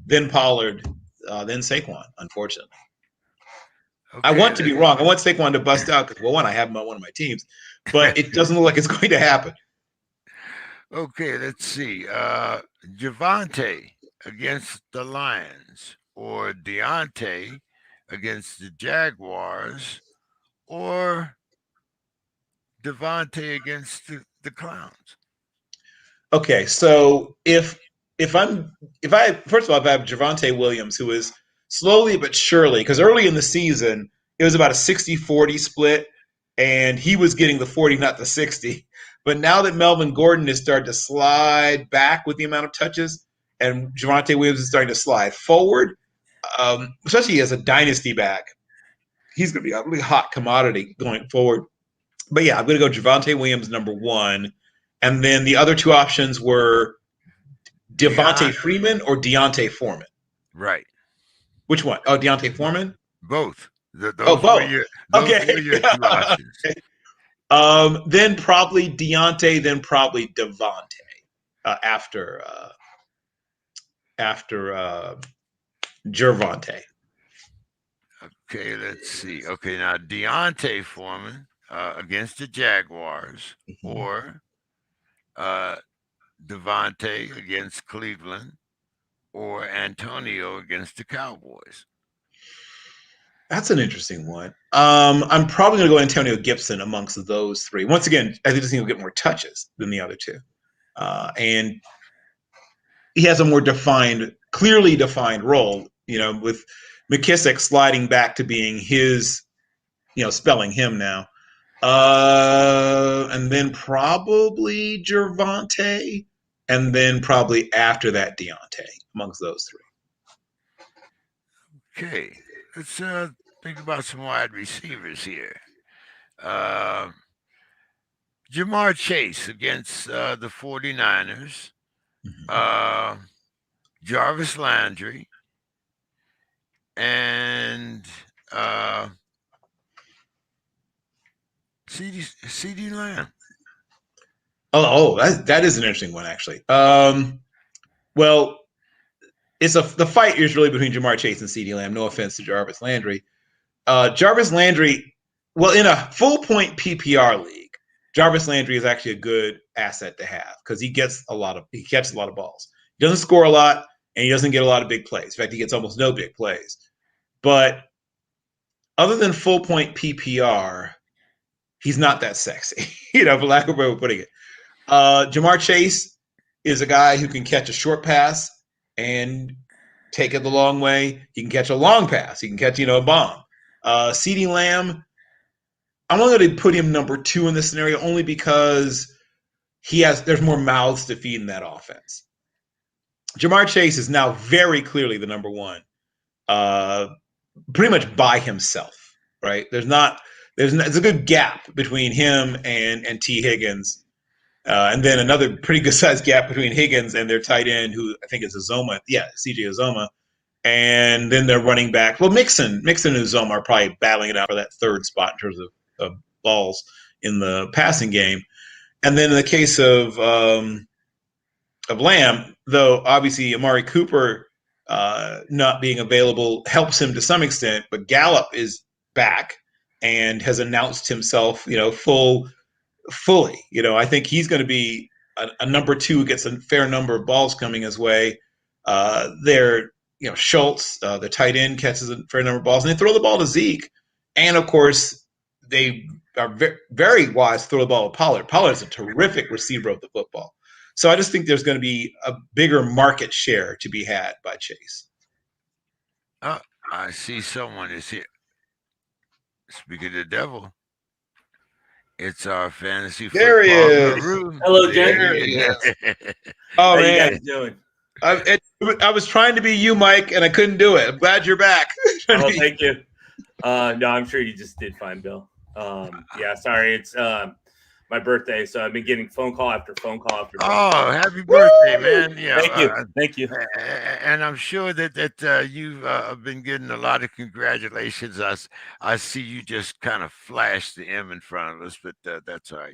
then Pollard, then Saquon, unfortunately. Okay, I want to be wrong. I want Saquon to bust out because, well, one, I have him on one of my teams, but it doesn't look like it's going to happen. Okay, let's see. Javonte against the Lions, or Deontay against the Jaguars, or Devontae against the Clowns? Okay, so if I first of all, if I have Javonte Williams, who is slowly but surely, because early in the season it was about a 60-40 split, and he was getting the 40, not the 60. But now that Melvin Gordon is starting to slide back with the amount of touches, and Javonte Williams is starting to slide forward, especially as a dynasty back, he's going to be a really hot commodity going forward. But yeah, I'm going to go Javonte Williams number one, and then the other two options were Devonta Freeman or Deontay Foreman. Right. Which one? Oh, Deontay Foreman? Both. Those both. Were your two options. Then probably Deontay, then probably Devontae after Gervonta. Okay, let's see. Okay, now Deontay Foreman against the Jaguars, or Devontae against Cleveland, or Antonio against the Cowboys. That's an interesting one. I'm probably going to go Antonio Gibson amongst those three. Once again, I just think he'll get more touches than the other two. And he has a more clearly defined role, with McKissick sliding back to being his, spelling him now. And then probably Gervonta, and then probably after that Deontay amongst those three. Okay, let's think about some wide receivers here. Jamar Chase against the 49ers. Jarvis Landry. And CD Lamb. Oh, that is an interesting one, actually. Well, the fight is really between JaMarr Chase and CD Lamb. No offense to Jarvis Landry. Jarvis Landry, well, in a full point PPR league, Jarvis Landry is actually a good asset to have because he catches a lot of balls. He doesn't score a lot, and he doesn't get a lot of big plays. In fact, he gets almost no big plays. But other than full point PPR, he's not that sexy, for lack of a way of putting it. JaMarr Chase is a guy who can catch a short pass and take it the long way. He can catch a long pass. He can catch, a bomb. CeeDee Lamb, I'm only going to put him number two in this scenario only because there's more mouths to feed in that offense. JaMarr Chase is now very clearly the number one, pretty much by himself, right? There's a good gap between him and T. Higgins. And then another pretty good sized gap between Higgins and their tight end, who I think is Uzomah. Yeah, CJ Uzomah. And then their running back. Well, Mixon and Uzomah are probably battling it out for that third spot in terms of balls in the passing game. And then in the case of Lamb, though obviously Amari Cooper not being available helps him to some extent, but Gallup is back and has announced himself, fully. I think he's going to be a number two, gets a fair number of balls coming his way. Schultz, the tight end, catches a fair number of balls, and they throw the ball to Zeke. And, of course, they are very wise to throw the ball to Pollard. Pollard is a terrific receiver of the football. So I just think there's going to be a bigger market share to be had by Chase. I see someone is here. Speaking of the devil, it's our fantasy there football guru. Hello, Jen. Oh, how man. you guys doing? I was trying to be you, Mike, and I couldn't do it. I'm glad you're back. Oh, thank you. No, I'm sure you just did fine, Bill. Yeah, sorry. It's my birthday, so I've been getting phone call after phone call after phone call. Oh, happy birthday, man. Yeah, Thank you. And I'm sure that you've been getting a lot of congratulations. I see you just kind of flash the M in front of us, but that's all right.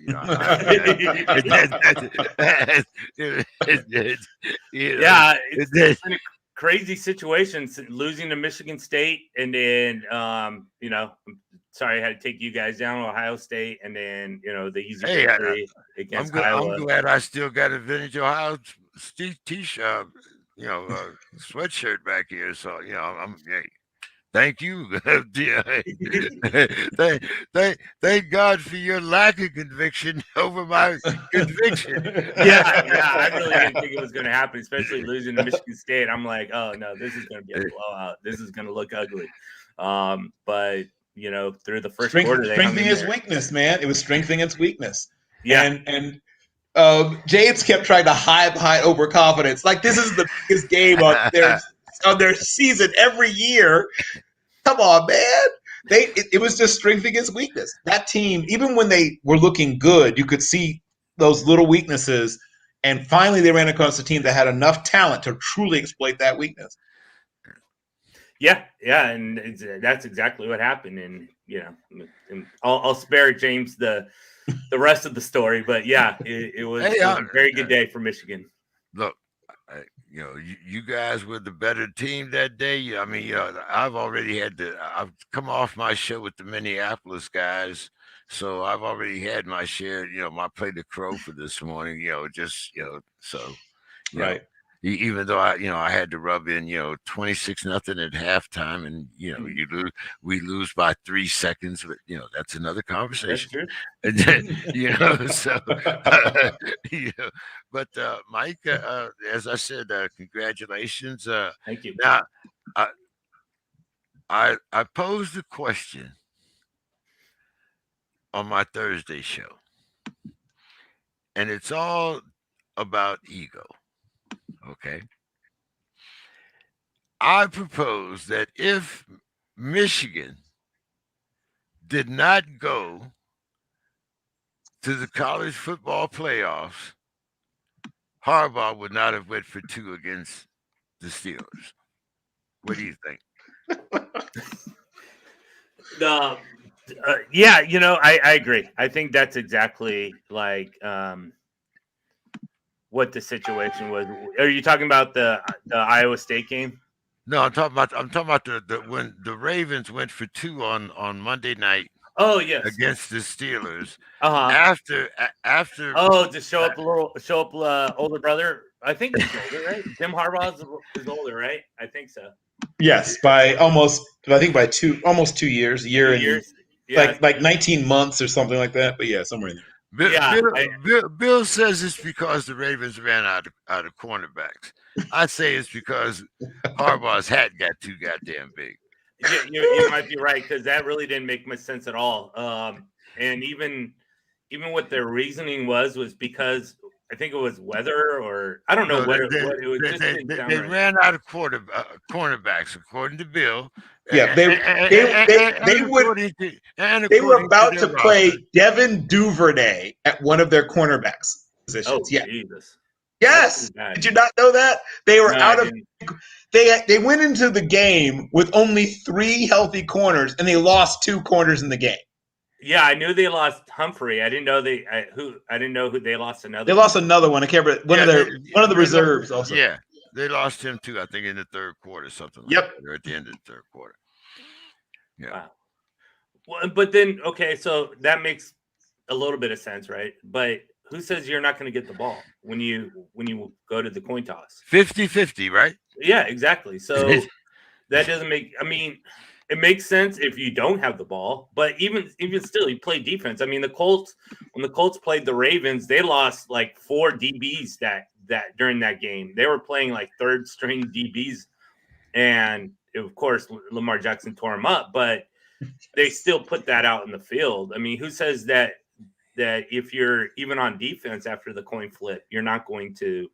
It's been a crazy situation, losing to Michigan State, and then sorry I had to take you guys down, Ohio State, and then the easy victory against Iowa. I'm glad I still got a vintage Ohio t-shirt, sweatshirt back here. So Thank you. thank God for your lack of conviction over my conviction. Yeah, I really didn't think it was going to happen, especially losing to Michigan State. I'm like, oh no, this is going to be a blowout. This is going to look ugly. But through the first quarter, they strengthening its weakness, man. It was strengthening its weakness. Yeah, and Jades kept trying to hide behind overconfidence. Like this is the biggest game on their season every year. Come on, man. It was just strength against weakness. That team, even when they were looking good, you could see those little weaknesses. And finally, they ran across a team that had enough talent to truly exploit that weakness. Yeah, and that's exactly what happened. And I'll spare James the rest of the story, but yeah, it was a very good day for Michigan. Look, you guys were the better team that day. I mean, I've come off my show with the Minneapolis guys, so I've already had my share. My plate of crow for this morning. Right. Even though I had to rub in 26-0 at halftime, and we lose by 3 seconds, but that's another conversation. That's true. So but Mike, as I said, congratulations. Thank you. Now, I posed a question on my Thursday show, and it's all about ego. Okay. I propose that if Michigan did not go to the college football playoffs, Harbaugh would not have went for 2 against the Steelers. What do you think? I agree. I think that's exactly like what the situation was. Are you talking about the Iowa State game? No, I'm talking about the when the Ravens went for 2 on Monday night. Oh yes, against the Steelers. After to show up older brother. I think he's older, right? Tim Harbaugh is older, right? I think so. Yes, by almost 2 years, years. Yeah, like 19 months or something like that. But yeah, somewhere in there. Bill says it's because the Ravens ran out of cornerbacks. I say it's because Harbaugh's hat got too goddamn big. You might be right, because that really didn't make much sense at all. And even what their reasoning was because I think it was weather, or I don't know what it was. They ran out of cornerbacks, according to Bill. Yeah, they were about to play Devin Duvernay at one of their cornerbacks positions. Oh, Jesus. Yes. Did you not know that? They were they went into the game with only 3 healthy corners, and they lost 2 corners in the game. Yeah, I knew they lost Humphrey. I didn't know who they lost another. They lost another one. I can't remember one of the reserves also. Yeah, they lost him too. I think in the third quarter, something. Like that, or at the end of the third quarter. Yeah. Wow. Well, but then so that makes a little bit of sense, right? But who says you're not going to get the ball when you go to the coin toss? 50-50, right? Yeah, exactly. So that doesn't make. I mean, it makes sense if you don't have the ball, but even still, you play defense. I mean, when the Colts played the Ravens, they lost like 4 DBs that during that game. They were playing like third string DBs, and of course, Lamar Jackson tore them up, but they still put that out in the field. I mean, who says that if you're even on defense after the coin flip, you're not going to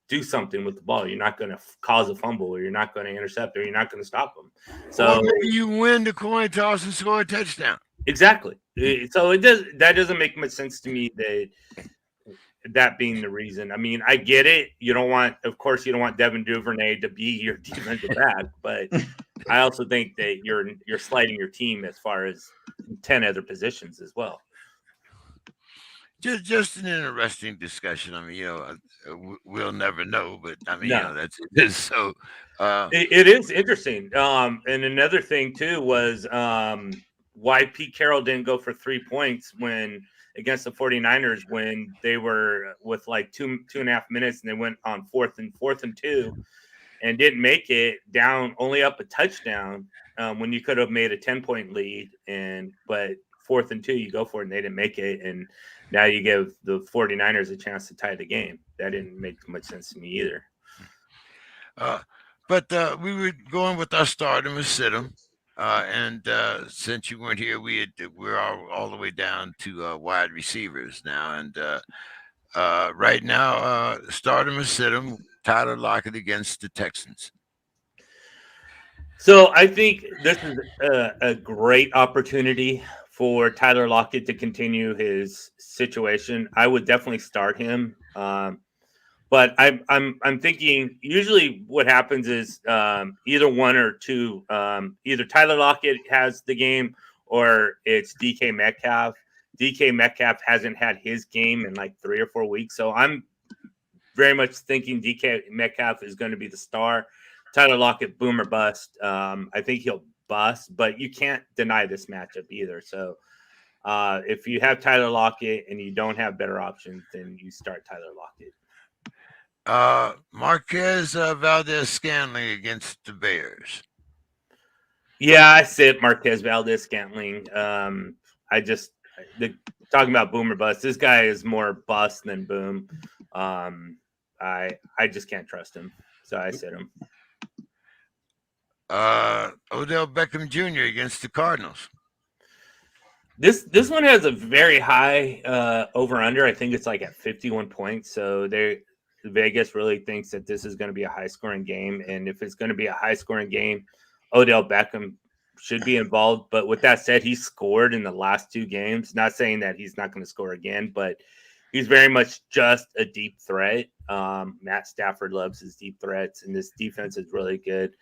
do something with the ball? You're not going to cause a fumble, or you're not going to intercept, or you're not going to stop them. So you win the coin toss and score a touchdown. Exactly. So that doesn't make much sense to me, that being the reason. I mean, I get it. You don't want Devin Duvernay to be your defensive back, but I also think that you're sliding your team as far as 10 other positions as well. Just an interesting discussion. I mean, we'll never know, but I mean, that's so. It is interesting. And another thing too was why Pete Carroll didn't go for 3 points against the 49ers when they were with like 2.5 minutes, and they went on fourth and 2, and didn't make it, down only up a touchdown when you could have made a 10-point lead. But 4th and 2, you go for it, and they didn't make it. And now you give the 49ers a chance to tie the game. That didn't make much sense to me either. But we were going with our start 'em and sit 'em. And since you weren't here, we're all the way down to wide receivers now. And right now, start 'em and sit 'em. Tyler Lockett against the Texans. So I think this is a great opportunity for Tyler Lockett to continue his situation. I would definitely start him. But I'm thinking usually what happens is either one or two, either Tyler Lockett has the game or it's DK Metcalf. DK Metcalf hasn't had his game in like 3 or 4 weeks, so I'm very much thinking DK Metcalf is going to be the star. Tyler Lockett, boom or bust. I think he'll bust, but you can't deny this matchup either. So if you have Tyler Lockett and you don't have better options, then you start Tyler Lockett. Marquez Valez-Scandling against the Bears. Yeah, I sit Marquez Valez-Scantling. Talking about boom or bust. This guy is more bust than boom. I just can't trust him, so I sit him. Odel Beckham Jr. against the Cardinals. This one has a very high over under. I think it's like at 51 points. So Vegas really thinks that this is going to be a high scoring game, and if it's going to be a high scoring game, Odell Beckham should be involved. But with that said, he scored in the last 2 games. Not saying that he's not going to score again, but he's very much just a deep threat. Matt Stafford loves his deep threats, and this defense is really good.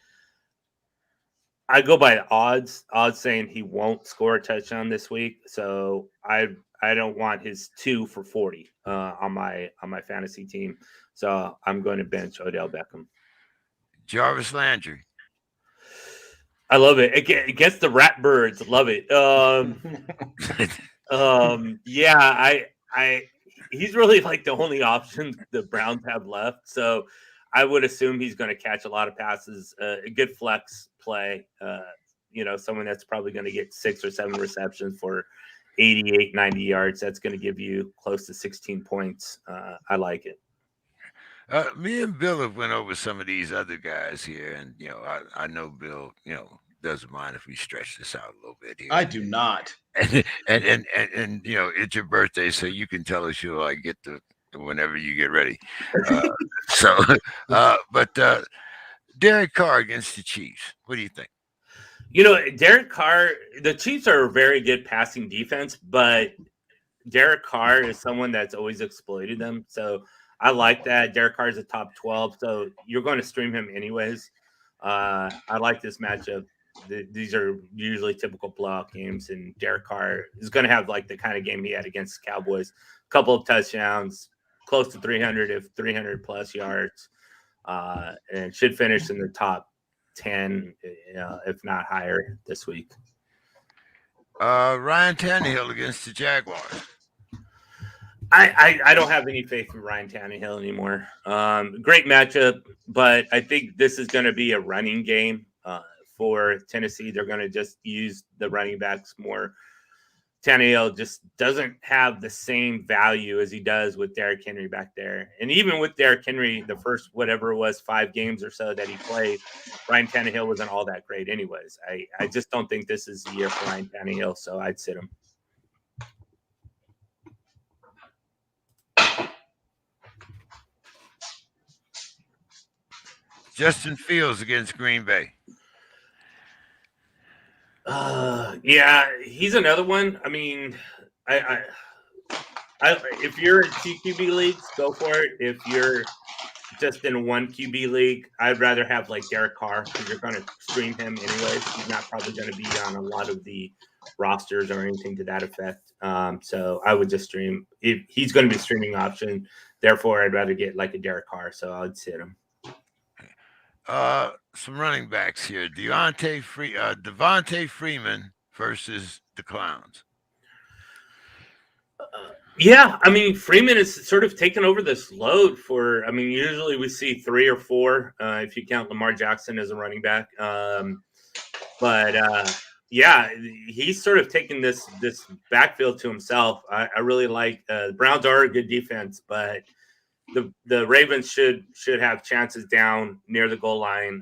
I go by the odds saying he won't score a touchdown this week. So I don't want his 2 for 40 on my fantasy team. So I'm going to bench Odell Beckham. Jarvis Landry. I love it. Against the Ratbirds, love it. Yeah, he's really like the only option the Browns have left. So I would assume he's going to catch a lot of passes. A good flex play. Someone that's probably going to get 6 or 7 receptions for 88, 90 yards. That's going to give you close to 16 points. I like it. Me and Bill have went over some of these other guys here, and I know Bill, doesn't mind if we stretch this out a little bit here. I do not. And it's your birthday, so you can tell us you'll get the whenever you get ready. But Derek Carr against the Chiefs. What do you think? Derek Carr, the Chiefs are a very good passing defense, but Derek Carr is someone that's always exploited them. So I like that. Derek Carr is a top 12, so you're going to stream him anyways. I like this matchup. These are usually typical blowout games, and Derek Carr is going to have like the kind of game he had against the Cowboys. A couple of touchdowns, close to 300 plus yards, and should finish in the top 10, if not higher this week. Ryan Tannehill against the Jaguars. I don't have any faith in Ryan Tannehill anymore. Great matchup, but I think this is going to be a running game for Tennessee. They're going to just use the running backs more. Tannehill just doesn't have the same value as he does with Derrick Henry back there. And even with Derrick Henry, the first, whatever it was, 5 games or so that he played, Ryan Tannehill wasn't all that great anyways. I just don't think this is the year for Ryan Tannehill, so I'd sit him. Justin Fields against Green Bay. Yeah, he's another one. I mean, I if you're in 2 QB leagues, go for it. If you're just in 1 QB league, I'd rather have like Derek Carr because you're going to stream him anyways. He's not probably going to be on a lot of the rosters or anything to that effect. So I would just stream. If he's going to be streaming option, therefore I'd rather get like a Derek Carr. So I'd sit him. Some running backs here. Devonta Freeman versus the Clowns. Yeah, I mean, Freeman is sort of taken over this load for. I mean, usually we see 3 or 4 if you count Lamar Jackson as a running back. But yeah, he's sort of taken this backfield to himself. I really like the Browns are a good defense, but the Ravens should have chances down near the goal line,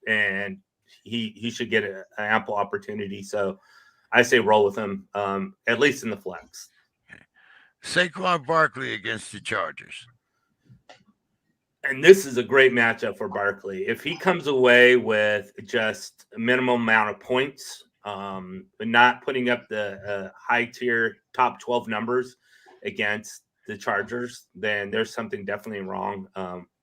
and he should get an ample opportunity. So I say roll with him, at least in the flex. Saquon Barkley against the Chargers. And this is a great matchup for Barkley. If he comes away with just a minimum amount of points, but not putting up the high tier top 12 numbers against the Chargers, then there's something definitely wrong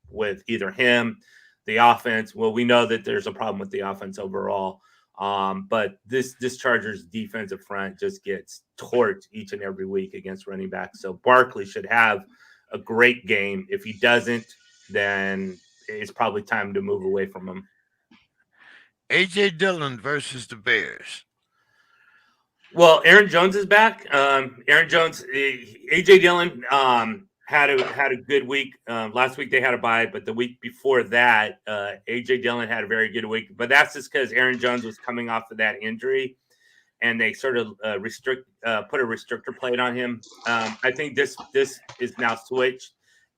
with either him, the offense. Well, we know that there's a problem with the offense overall. But this Chargers defensive front just gets torched each and every week against running backs. So Barkley should have a great game. If he doesn't, then it's probably time to move away from him. A.J. Dillon versus the Bears. Well, Aaron Jones is back. Aaron Jones, A.J. Dillon had a good week. Last week they had a bye, but the week before that, A.J. Dillon had a very good week. But that's just because Aaron Jones was coming off of that injury, and they sort of put a restrictor plate on him. I think this is now switched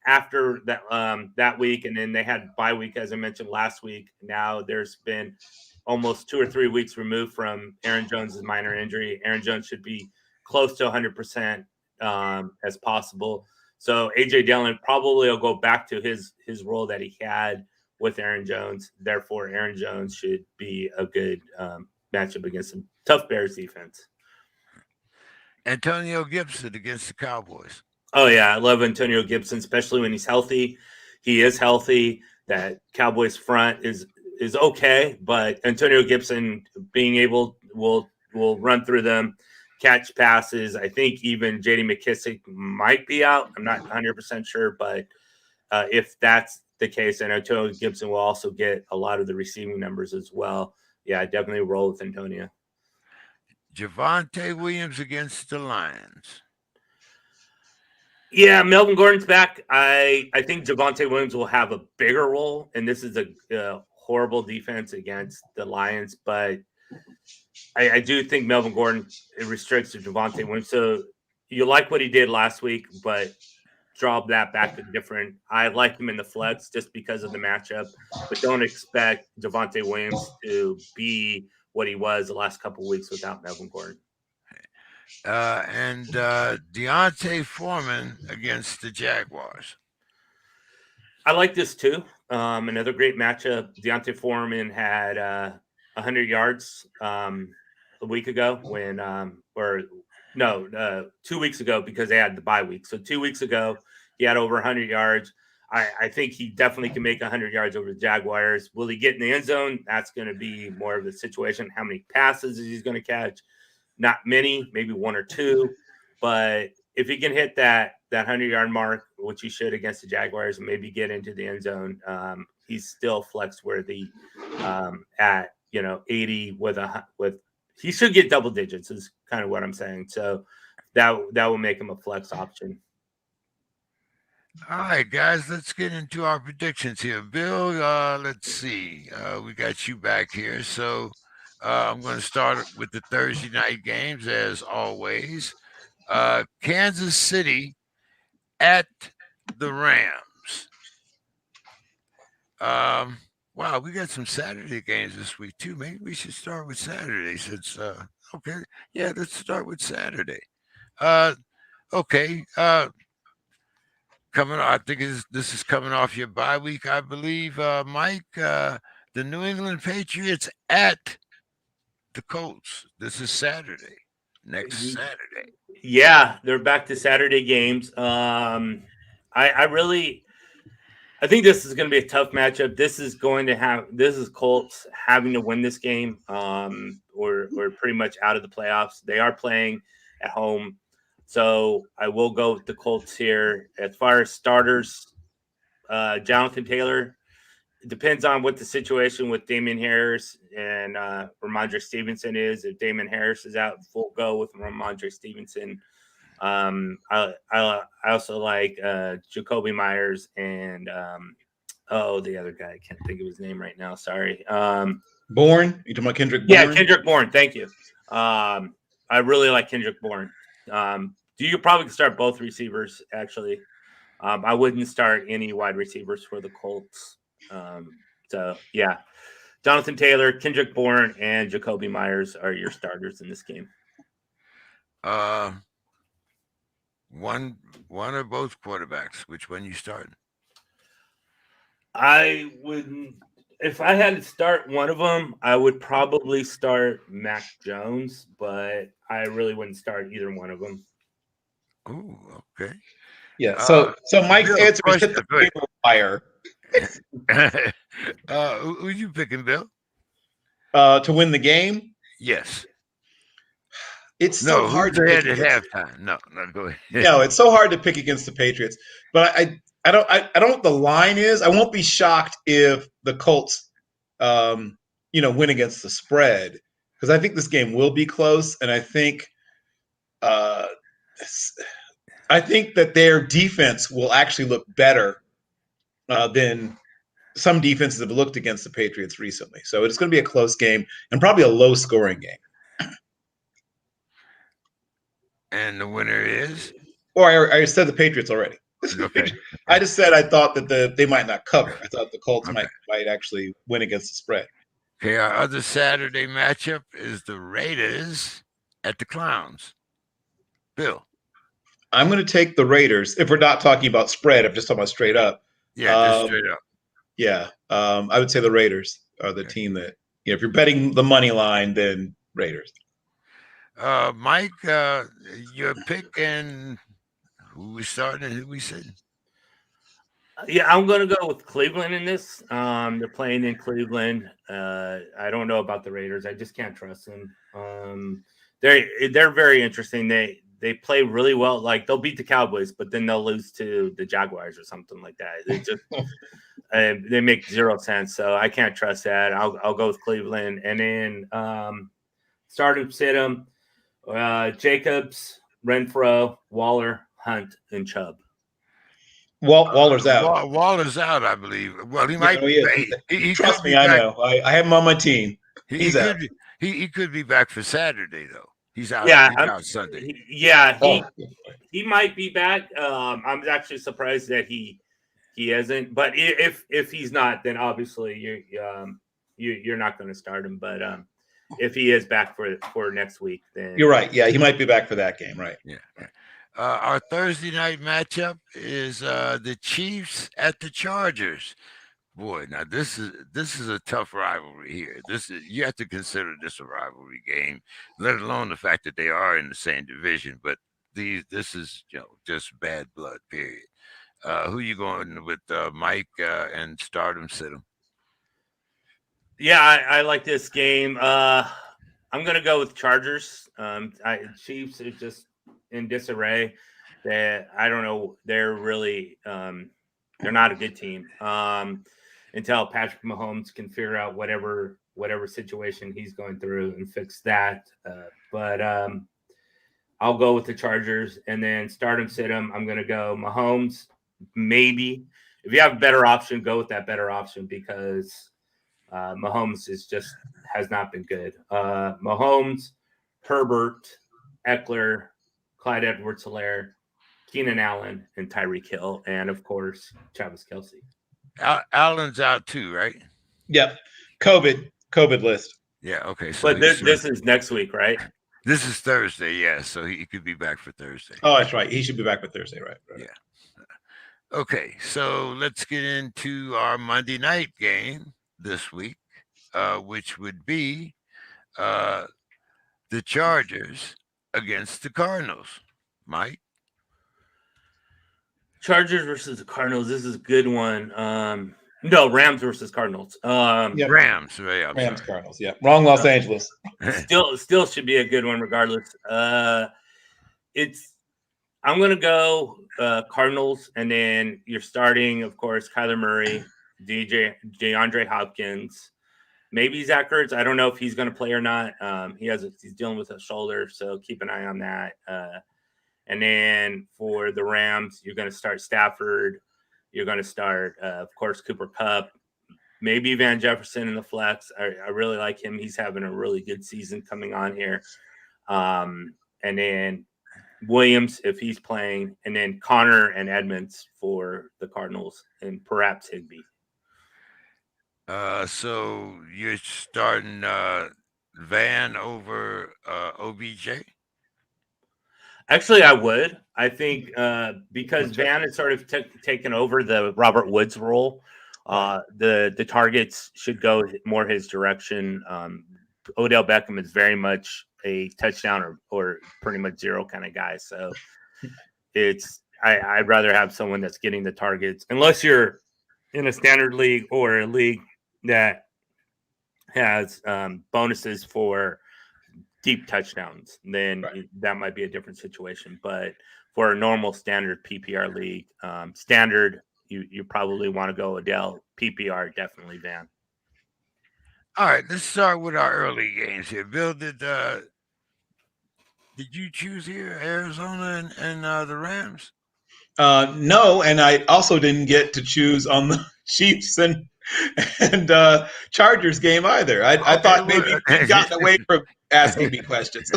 after that week, and then they had bye week, as I mentioned last week. Now there's been almost 2 or 3 weeks removed from Aaron Jones's minor injury. Aaron Jones should be close to 100% as possible. So A.J. Dillon probably will go back to his role that he had with Aaron Jones. Therefore, Aaron Jones should be a good matchup against some tough Bears defense. Antonio Gibson against the Cowboys. Oh, yeah. I love Antonio Gibson, especially when he's healthy. He is healthy. That Cowboys front is okay, but Antonio Gibson being able will run through them, catch passes. I think even J.D. McKissick might be out. I'm not 100% sure, but if that's the case, then Antonio Gibson will also get a lot of the receiving numbers as well. Yeah, I definitely roll with Antonio. Javonte Williams against the Lions. Yeah, Melvin Gordon's back. I think Javonte Williams will have a bigger role, and this is a horrible defense against the Lions, but I do think Melvin Gordon restricts to Javonte Williams. So you like what he did last week, but drop that back to different. I like him in the flex just because of the matchup, but don't expect Javonte Williams to be what he was the last couple of weeks without Melvin Gordon. And Deontay Foreman against the Jaguars. I like this too. Another great matchup. Deontay Foreman had 100 yards a week ago 2 weeks ago because they had the bye week. So 2 weeks ago, he had over 100 yards. I think he definitely can make 100 yards over the Jaguars. Will he get in the end zone? That's going to be more of a situation. How many passes is he going to catch? Not many, maybe 1 or 2. But if he can hit that 100-yard mark, which he should against the Jaguars, and maybe get into the end zone, he's still flex worthy at 80 with he should get double digits is kind of what I'm saying. So that will make him a flex option. All right, guys, let's get into our predictions here. Bill, let's see. We got you back here. So I'm going to start with the Thursday night games as always. Kansas City at the Rams. Wow, we got some Saturday games this week too. Maybe we should start with Saturday since okay. Yeah, let's start with Saturday. Okay. Coming, I think this is coming off your bye week, I believe, Mike. The New England Patriots at the Colts. This is Saturday. Next Saturday. Yeah, they're back to Saturday games. I think this is going to be a tough matchup. This is Colts having to win this game. We're pretty much out of the playoffs. They are playing at home. So I will go with the Colts here. As far as starters, Jonathan Taylor, it depends on what the situation with Damian Harris and Ramondre Stevenson is. If Damian Harris is out, full go with Ramondre Stevenson. I also like Jacoby Myers and the other guy. I can't think of his name right now. Sorry. Bourne? You talking about Kendrick Bourne? Yeah, Kendrick Bourne. Thank you. I really like Kendrick Bourne. You probably start both receivers, actually. I wouldn't start any wide receivers for the Colts. Yeah. Jonathan Taylor, Kendrick Bourne, and Jacoby Myers are your starters in this game. One or both quarterbacks. Which one you starting? I wouldn't. If I had to start one of them, I would probably start Mac Jones, but I really wouldn't start either one of them. Oh, okay. Yeah. So Mike's Bill, answer is hit the waiver wire. Who you picking, Bill? To win the game? Yes. It's so hard to pick at halftime. No, go ahead. No, it's so hard to pick against the Patriots. But I don't know what the line is. I won't be shocked if the Colts win against the spread, because I think this game will be close, and I think that their defense will actually look better than some defenses have looked against the Patriots recently. So it's going to be a close game and probably a low-scoring game. And the winner is? Or I said the Patriots already. Okay. I just said I thought that they might not cover. I thought the Colts might actually win against the spread. Okay, our other Saturday matchup is the Raiders at the Clowns. Bill. I'm going to take the Raiders. If we're not talking about spread, I'm just talking about straight up. Yeah, just straight up. Yeah. I would say the Raiders are the team that, if you're betting the money line, then Raiders. Mike, your pick, and who we starting and who we sitting? Yeah, I'm going to go with Cleveland in this. They're playing in Cleveland. I don't know about the Raiders. I just can't trust them. They're very interesting. They play really well. Like, they'll beat the Cowboys, but then they'll lose to the Jaguars or something like that. They just they make zero sense. So I can't trust that. I'll go with Cleveland, and then start them, sit them. Jacobs, Renfro, Waller, Hunt, and Chubb. Waller's out. Waller's out, I believe. Well, he might be. He trust me, I know. I have him on my team. He's out. He could be back for Saturday, though. He's out. Yeah, he's out Sunday. He might be back. I'm actually surprised that he isn't. But if he's not, then obviously you're not going to start him. But if he is back for next week, then you're right. Yeah, he might be back for that game, right? Yeah. Our Thursday night matchup is the Chiefs at the Chargers. Boy, now this is a tough rivalry here. You have to consider this a rivalry game, let alone the fact that they are in the same division. But this is just bad blood. Period. Who you going with, Mike, and start him, sit him? Yeah, I like this game. I'm going to go with Chargers. Chiefs is just in disarray. That I don't know. They're really they're not a good team until Patrick Mahomes can figure out whatever situation he's going through and fix that. But I'll go with the Chargers, and then start him, sit him. I'm going to go Mahomes. Maybe if you have a better option, go with that better option, because Mahomes has not been good. Mahomes, Herbert, Eckler, Clyde Edwards-Helaire, Keenan Allen, and Tyreek Hill, and of course Travis Kelce. Allen's out too, right? Yep. COVID list. Yeah. Okay. So but this is next week, right? This is Thursday. Yeah. So he could be back for Thursday. Oh, that's right. He should be back for Thursday, right? Yeah. Okay. So let's get into our Monday night game this week, which would be the Chargers against the Cardinals. Mike? Chargers versus the Cardinals. This is a good one. No, Rams versus Cardinals. Yep. Rams. Right, Rams, Cardinals. Yeah. Wrong Los Angeles. Still should be a good one regardless. I'm going to go Cardinals, and then you're starting, of course, Kyler Murray, DeAndre Hopkins, maybe Zach Ertz. I don't know if he's going to play or not. He's dealing with a shoulder, so keep an eye on that. And then for the Rams, you're going to start Stafford. You're going to start, of course, Cooper Kupp, maybe Van Jefferson in the flex. I really like him. He's having a really good season coming on here. And then Williams, if he's playing, and then Connor and Edmonds for the Cardinals, and perhaps Higbee. So you're starting Van over OBJ? Actually, I would. I think because Van has sort of taken over the Robert Woods role, the targets should go more his direction. Odell Beckham is very much a touchdown or pretty much zero kind of guy. So I'd rather have someone that's getting the targets, unless you're in a standard league or a league that has bonuses for deep touchdowns, then that might be a different situation. But for a normal standard PPR league, standard, you probably want to go Odell. PPR, definitely Van. All right, let's start with our early games here. Bill, did you choose here Arizona and the Rams? No, and I also didn't get to choose on the Chiefs and Chargers game either. I thought maybe you'd gotten away from asking me questions.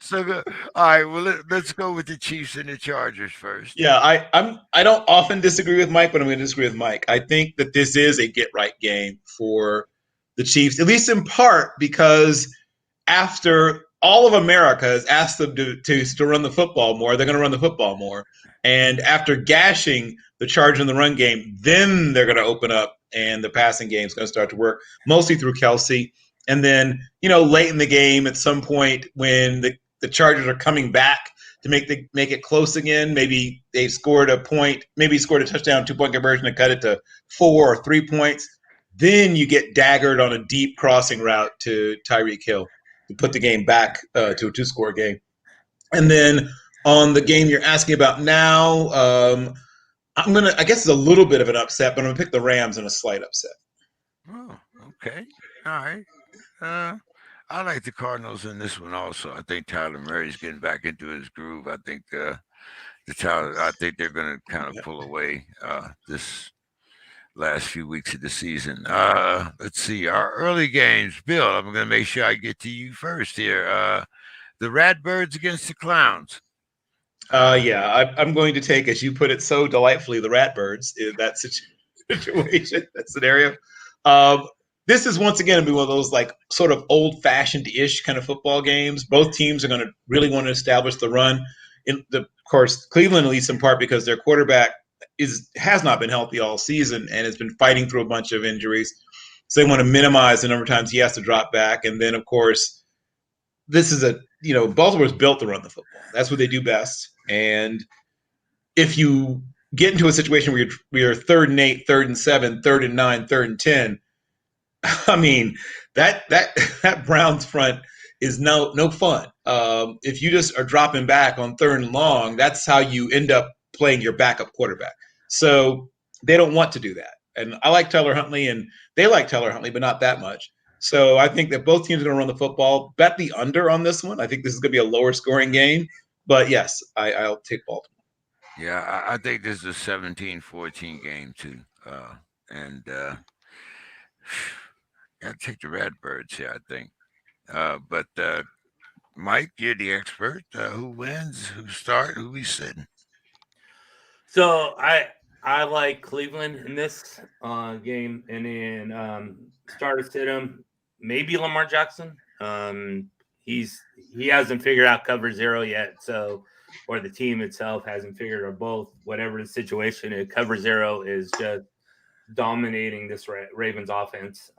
So good. All right, well let's go with the Chiefs and the Chargers first. Yeah, I don't often disagree with Mike, but I'm going to disagree with Mike. I think that this is a get right game for the Chiefs, at least in part because after all of America has asked them to run the football more, they're going to run the football more. And after gashing the Chargers in the run game, then they're going to open up and the passing game is going to start to work, mostly through Kelsey. And then, late in the game at some point when the Chargers are coming back to make it close again, maybe they scored a point, maybe scored a touchdown, 2-point conversion to cut it to 4 or 3 points. Then you get daggered on a deep crossing route to Tyreek Hill to put the game back to a 2-score game. And then on the game you're asking about now, I guess it's a little bit of an upset, but I'm going to pick the Rams in a slight upset. Oh, okay. All right. I like the Cardinals in this one also. I think Tyler Murray's getting back into his groove. I think I think they're going to kind of pull away this last few weeks of the season. Let's see our early games. Bill, I'm going to make sure I get to you first here. The Ratbirds against the Clowns. I'm going to take, as you put it so delightfully, the Ratbirds in that situation, that scenario. This is once again going to be one of those like sort of old-fashioned-ish kind of football games. Both teams are going to really want to establish the run. Of course, Cleveland, at least in part because their quarterback has not been healthy all season and has been fighting through a bunch of injuries. So they want to minimize the number of times he has to drop back. And then, of course, this is Baltimore's built to run the football. That's what they do best. And if you get into a situation where you're 3rd and 8, 3rd and 7, 3rd and 9, 3rd and 10, I mean, that Browns front is no fun. If you just are dropping back on 3rd and long, that's how you end up playing your backup quarterback. So they don't want to do that. And I like Tyler Huntley, and they like Tyler Huntley, but not that much. So I think that both teams are going to run the football. Bet the under on this one. I think this is going to be a lower scoring game. But yes, I'll take Baltimore. Yeah, I think this is a 17-14 game too. I'd take the Redbirds here, I think. But Mike, you're the expert. Who wins? Who start? Who we sitting? So I like Cleveland in this game, and then starter sit him. Maybe Lamar Jackson. He hasn't figured out cover zero yet, or the team itself hasn't figured, or both. Whatever the situation is, cover zero is just dominating this Ravens offense,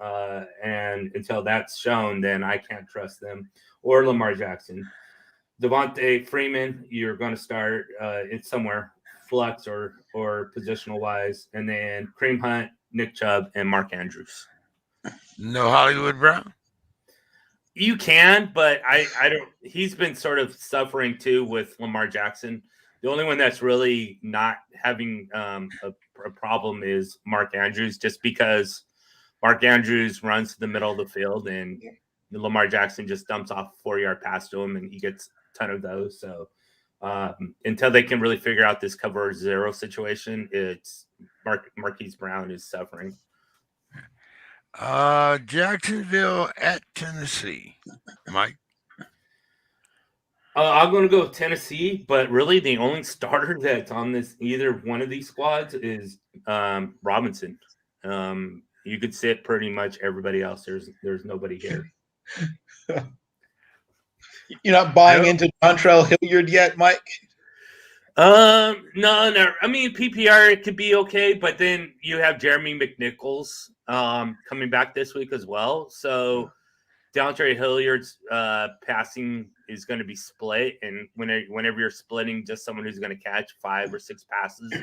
and until that's shown, then I can't trust them or Lamar Jackson. Devonta Freeman, you're going to start it somewhere flex or positional wise, and then Kareem Hunt, Nick Chubb, and Mark Andrews. No Hollywood Brown. You can, but I don't. He's been sort of suffering too with Lamar Jackson. The only one that's really not having a problem is Mark Andrews, just because Mark Andrews runs to the middle of the field and Lamar Jackson just dumps off a 4-yard pass to him and he gets ton of those. So until they can really figure out this cover 0 situation, it's Marquise Brown is suffering. Jacksonville at Tennessee. Mike? I'm going to go with Tennessee, but really the only starter that's on this either one of these squads is Robinson. You could sit pretty much everybody else. There's nobody here. You're not buying into Dontrell Hilliard yet, Mike? No. I mean, PPR it could be okay, but then you have Jeremy McNichols coming back this week as well. So Deontay Hilliard's passing is going to be split, and whenever you're splitting just someone who's going to catch 5 or 6 passes,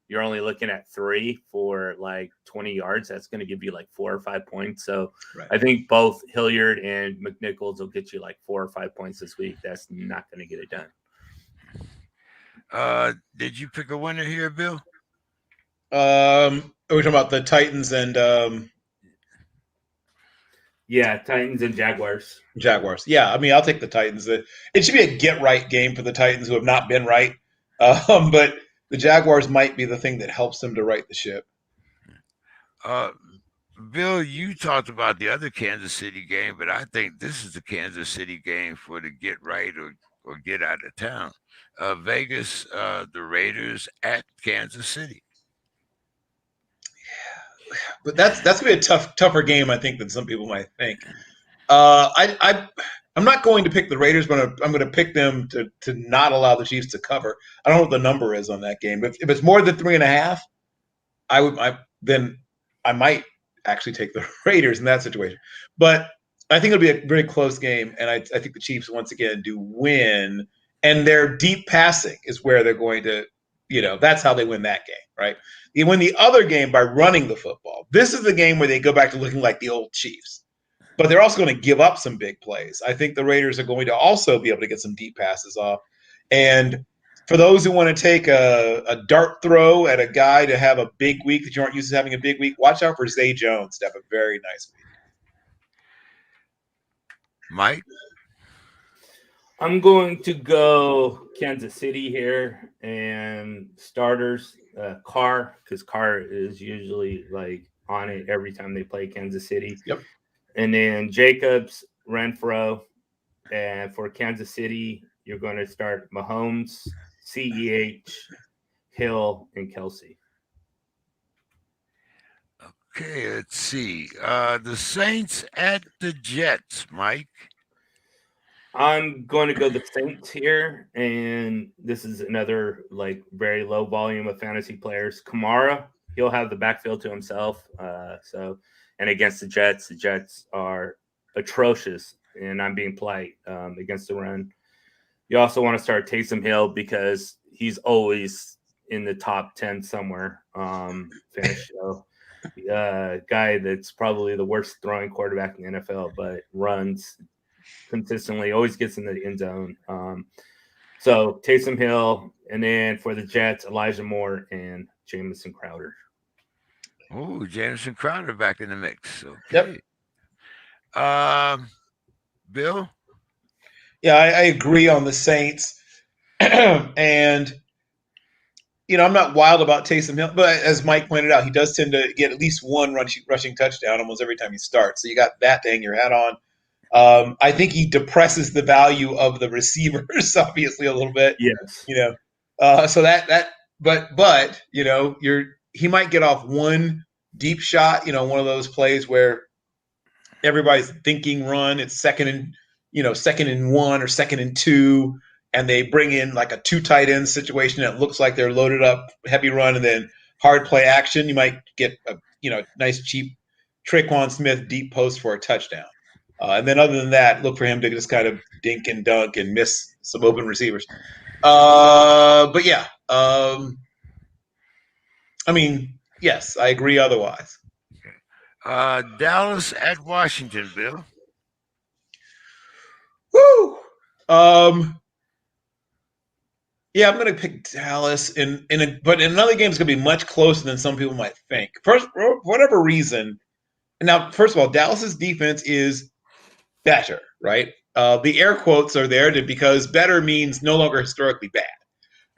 you're only looking at 3 for like 20 yards. That's going to give you like 4 or 5 points. So I think both Hilliard and McNichols will get you like 4 or 5 points this week. That's not going to get it done. Did you pick a winner here, Bill? Are we talking about the Titans and yeah, Titans and Jaguars. Jaguars. Yeah, I mean, I'll take the Titans. It should be a get-right game for the Titans who have not been right. But the Jaguars might be the thing that helps them to right the ship. Bill, you talked about the other Kansas City game, but I think this is the Kansas City game for the get right or get out of town. Vegas, the Raiders at Kansas City. But that's gonna be a tougher game, I think, than some people might think. I'm not going to pick the Raiders, but I'm going to pick them to not allow the Chiefs to cover. I don't know what the number is on that game. If it's more than 3.5, then I might actually take the Raiders in that situation. But I think it'll be a very close game, and I think the Chiefs once again do win. And their deep passing is where they're going to, that's how they win that game, right? They win the other game by running the football. This is the game where they go back to looking like the old Chiefs. But they're also going to give up some big plays. I think the Raiders are going to also be able to get some deep passes off. And for those who want to take a dart throw at a guy to have a big week that you aren't used to having a big week, watch out for Zay Jones to have a very nice week. Mike? I'm going to go Kansas City here and starters, Carr, because Carr is usually like on it every time they play Kansas City. Yep. And then Jacobs, Renfro, and for Kansas City, you're going to start Mahomes, CEH, Hill, and Kelsey. Okay, let's see. The Saints at the Jets, Mike. I'm going to go the Saints here, and this is another like very low volume of fantasy players. Kamara, he'll have the backfield to himself. And against the Jets are atrocious, and I'm being polite against the run. You also want to start Taysom Hill because he's always in the top 10 somewhere. Finish show. Guy that's probably the worst throwing quarterback in the NFL, but runs consistently, always gets in the end zone. So Taysom Hill, and then for the Jets, Elijah Moore and Jamison Crowder. Oh, Jamison Crowder back in the mix. Okay. Yep. Bill? Yeah, I agree on the Saints. And, I'm not wild about Taysom Hill, but as Mike pointed out, he does tend to get at least one rushing touchdown almost every time he starts. So you got that to hang your hat on. I think he depresses the value of the receivers, obviously, a little bit. Yes. But he might get off one deep shot, one of those plays where everybody's thinking run. It's second and 1 or 2nd and 2, and they bring in like a 2 tight end situation that looks like they're loaded up, heavy run, and then hard play action. You might get a nice cheap Traquan Smith deep post for a touchdown. And then other than that, look for him to just kind of dink and dunk and miss some open receivers. But yeah, yes, I agree otherwise. Dallas at Washington, Bill. Woo! Yeah, I'm going to pick Dallas, but in another game, it's going to be much closer than some people might think. First, for whatever reason, now, first of all, Dallas's defense is better, right? The air quotes are there because better means no longer historically bad.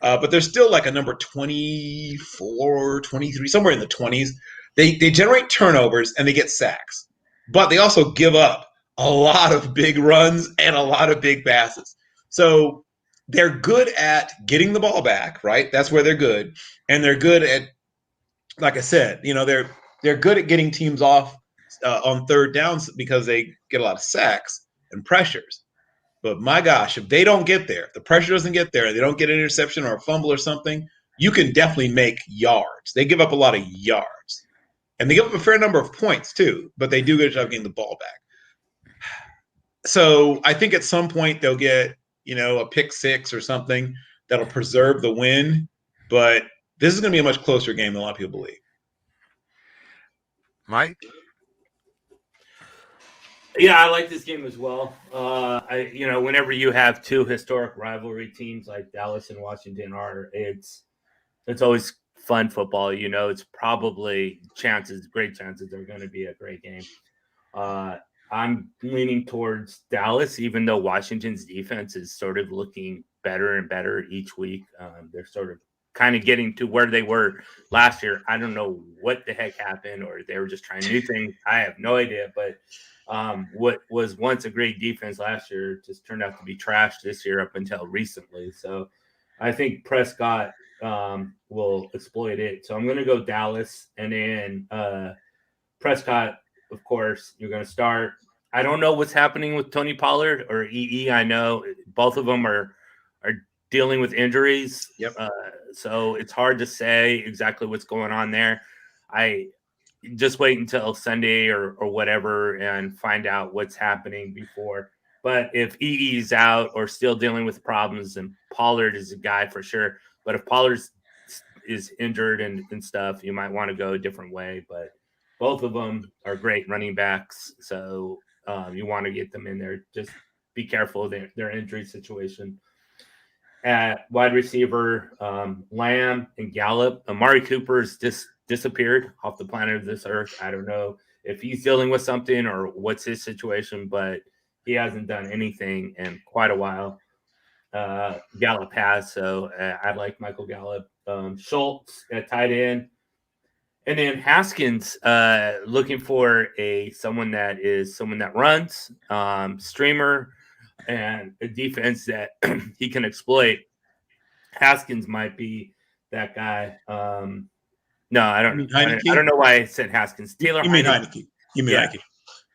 But they're still like a number 24, 23, somewhere in the 20s. They generate turnovers and they get sacks. But they also give up a lot of big runs and a lot of big passes. So they're good at getting the ball back, right? That's where they're good. And they're good at, like I said, they're good at getting teams off on third downs because they get a lot of sacks and pressures. But my gosh, if they don't get there, if the pressure doesn't get there, and they don't get an interception or a fumble or something, you can definitely make yards. They give up a lot of yards. And they give up a fair number of points too, but they do a good job getting the ball back. So I think at some point they'll get, a pick six or something that'll preserve the win. But this is going to be a much closer game than a lot of people believe. Mike? Yeah, I like this game as well. Whenever you have two historic rivalry teams like Dallas and Washington it's always fun football. It's probably great chances they're going to be a great game. I'm leaning towards Dallas, even though Washington's defense is sort of looking better and better each week. They're sort of kind of getting to where they were last year. I don't know what the heck happened, or they were just trying new things. I have no idea, but what was once a great defense last year just turned out to be trash this year up until recently. So I think Prescott will exploit it. So I'm going to go Dallas, and then Prescott, of course, you're going to start. I don't know what's happening with Tony Pollard or EE. I know both of them are dealing with injuries. Yep. So it's hard to say exactly what's going on there. I just wait until Sunday or whatever and find out what's happening before. But if EE is out or still dealing with problems, then Pollard is a guy for sure. But if Pollard is injured and stuff, you might want to go a different way. But both of them are great running backs, so you want to get them in there. Just be careful of their injury situation. At wide receiver, Lamb and Gallup. Amari Cooper's disappeared off the planet of this earth. I don't know if he's dealing with something or what's his situation, but he hasn't done anything in quite a while. Gallup has, so I like Michael Gallup. Schultz at tight end. And then Haskins, looking for someone that runs, streamer, and a defense that he can exploit. Haskins might be that guy. No, I don't. I don't know why I said Haskins. Taylor. You mean Heineke? Heineke?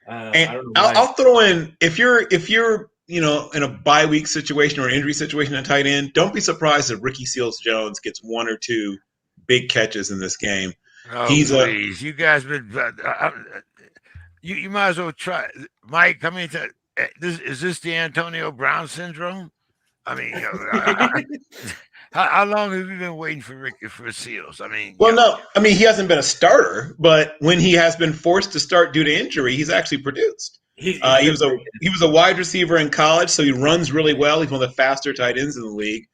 And I'll throw in if you're in a bye week situation or an injury situation at tight end, don't be surprised if Ricky Seals-Jones gets one or two big catches in this game. Oh, please. You guys been you might as well try. Mike, I mean, is this the Antonio Brown syndrome? I mean, how long have you been waiting for Seals? I mean, no. I mean, he hasn't been a starter, but when he has been forced to start due to injury, he's actually produced. He was a wide receiver in college, so he runs really well. He's one of the faster tight ends in the league.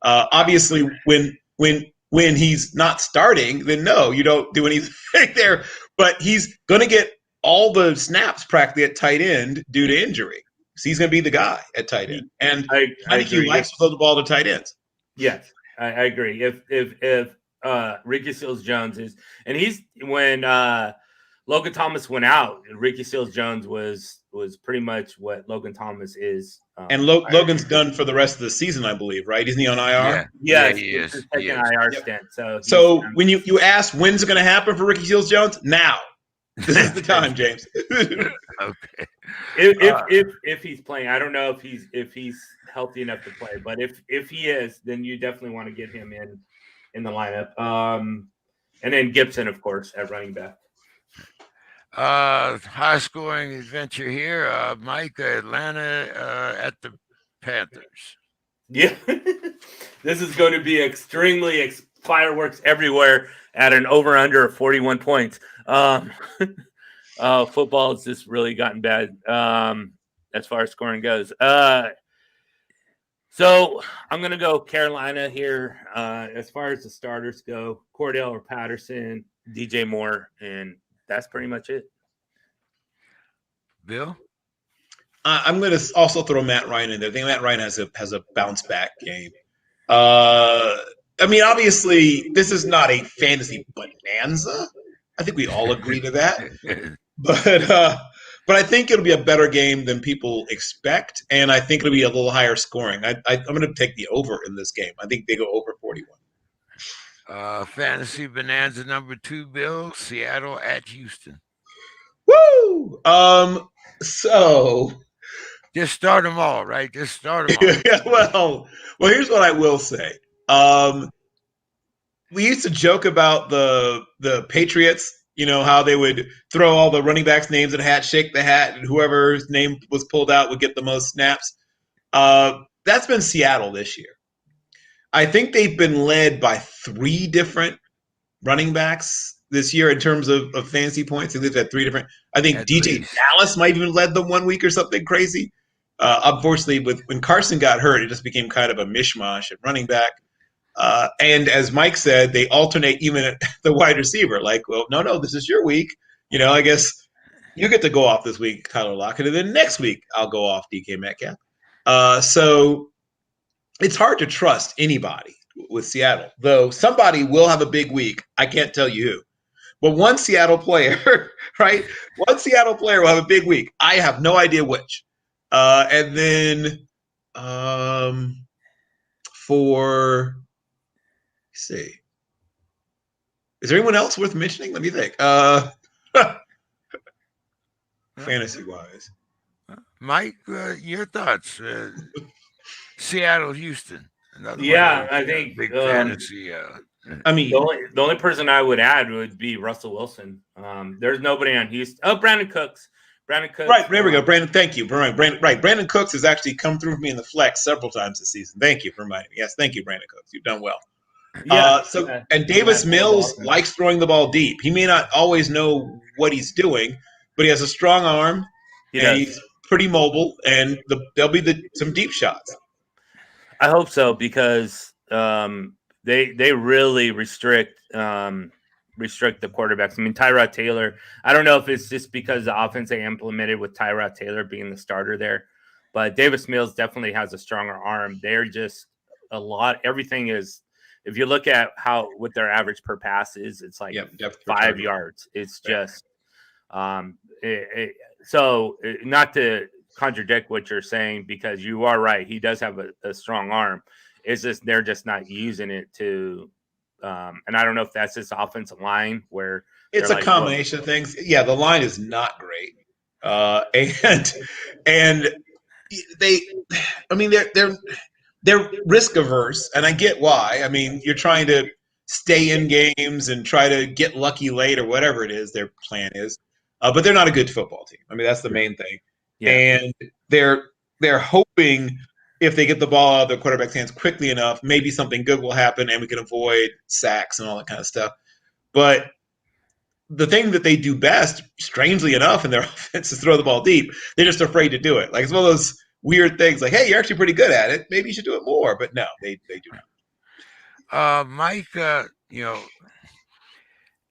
Obviously, when he's not starting, then no, you don't do anything there. But he's going to get all the snaps practically at tight end due to injury. So he's going to be the guy at tight end. And I think he likes to throw the ball to tight ends. Yes, I agree. If Ricky Seals-Jones is, and he's when Logan Thomas went out, Ricky Seals-Jones was pretty much what Logan Thomas is. And Logan's done for the rest of the season, I believe, right? Isn't he on IR? Yeah, he is. Taking an IR stint. So when you ask when's it going to happen for Ricky Seals-Jones, now. This is the time, James. Okay. If he's playing, I don't know if he's healthy enough to play, but if he is, then you definitely want to get him in the lineup. And then Gibson, of course, at running back. High scoring adventure here. Mike, Atlanta at the Panthers. Yeah, this is going to be extremely fireworks everywhere at an over under of 41 points. Football has just really gotten bad as far as scoring goes. So I'm going to go Carolina here. As far as the starters go, Cordell or Patterson, DJ Moore, and that's pretty much it. Bill? I'm going to also throw Matt Ryan in there. I think Matt Ryan has a bounce back game. I mean, obviously, this is not a fantasy bonanza. I think we all agree to that. But I think it'll be a better game than people expect, and I think it'll be a little higher scoring. I'm going to take the over in this game. I think they go over 41. Fantasy bonanza number 2, Bill. Seattle at Houston. Woo! So just start them all, right? Just start them all. Yeah, well, here's what I will say. We used to joke about the Patriots, you know, how they would throw all the running backs' names in a hat, shake the hat, and whoever's name was pulled out would get the most snaps. That's been Seattle this year. I think they've been led by 3 different running backs this year in terms of fantasy points. They've had 3 different. I think DJ Dallas might even led them 1 week or something crazy. Unfortunately, when Carson got hurt, it just became kind of a mishmash at running back. And as Mike said, they alternate even at the wide receiver. Like, well, no, this is your week. You know, I guess you get to go off this week, Tyler Lockett, and then next week I'll go off DK Metcalf. So it's hard to trust anybody with Seattle, though somebody will have a big week. I can't tell you who. But one Seattle player, right? One Seattle player will have a big week. I have no idea which. And then for, let's see. Is there anyone else worth mentioning? Let me think. Fantasy-wise. Mike, your thoughts? Seattle, Houston. Yeah, I think big fantasy. I mean, the only person I would add would be Russell Wilson. There's nobody on Houston. Oh, Brandon Cooks. Right, there we go. Brandon, thank you. Brandon Cooks has actually come through for me in the flex several times this season. Thank you for reminding me. Yes, thank you, Brandon Cooks. You've done well. Yeah. And Davis Mills likes throwing the ball deep. He may not always know what he's doing, but he has a strong arm, he's pretty mobile, and there'll be some deep shots. I hope so, because they really restrict the quarterbacks. I mean, Tyrod Taylor, I don't know if it's just because the offense they implemented with Tyrod Taylor being the starter there, but Davis Mills definitely has a stronger arm. They're just everything is, if you look at what their average per pass is, it's like 5 yards. It's just so not to contradict what you're saying, because you are right. He does have a strong arm. It's just they're just not using it to and I don't know if that's this offensive line where it's a combination of things. Yeah, the line is not great. And they're risk averse, and I get why. I mean, you're trying to stay in games and try to get lucky late or whatever it is their plan is. But they're not a good football team. I mean, that's the main thing. Yeah. And they're hoping if they get the ball out of their quarterback's hands quickly enough, maybe something good will happen and we can avoid sacks and all that kind of stuff. But the thing that they do best, strangely enough, in their offense is throw the ball deep. They're just afraid to do it. Like, it's one of those weird things like, hey, you're actually pretty good at it. Maybe you should do it more. But no, they do not. Mike,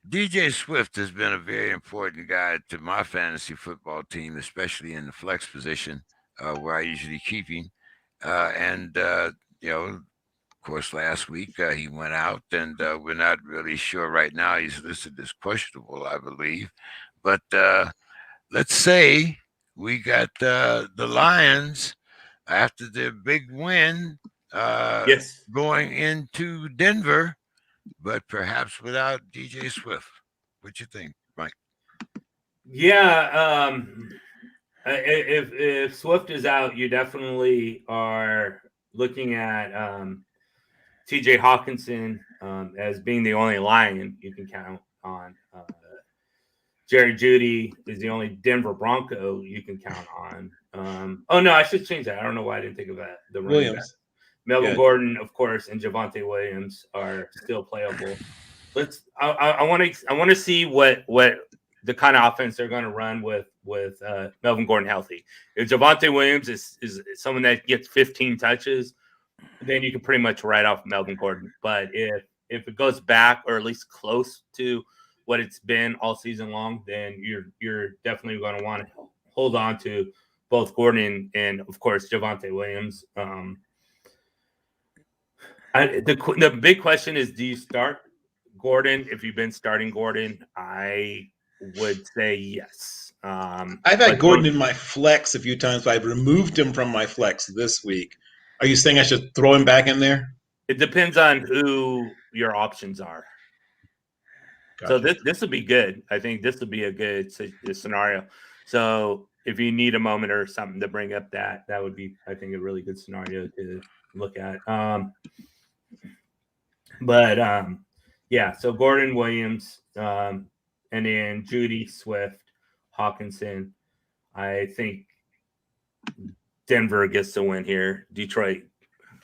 DJ Swift has been a very important guy to my fantasy football team, especially in the flex position where I usually keep him. Of course, last week he went out, and we're not really sure right now. He's listed as questionable, I believe. But let's say we got the Lions after their big win going into Denver, but perhaps without DJ Swift. What you think, Mike? Yeah, if Swift is out, you definitely are looking at TJ Hawkinson as being the only Lion you can count on. Jerry Jeudy is the only Denver Bronco you can count on. I should change that. I don't know why I didn't think of that. The Williams. Melvin Gordon, of course, and Javonte Williams are still playable. I want to see what the kind of offense they're going to run with Melvin Gordon healthy. If Javonte Williams is someone that gets 15 touches, then you can pretty much write off Melvin Gordon. But if it goes back, or at least close to what it's been all season long, then you're definitely going to want to hold on to both Gordon and of course Javonte Williams. The big question is, do you start Gordon? If you've been starting Gordon, I would say yes. I've had Gordon in my flex a few times, but I've removed him from my flex this week. Are you saying I should throw him back in there? It depends on who your options are. Gotcha. So this will be good. I think this will be a good scenario. So if you need a moment or something to bring up that would be, I think, a really good scenario to look at. Yeah, so Gordon, Williams, and then Judy, Swift, Hawkinson. I think Denver gets the win here. Detroit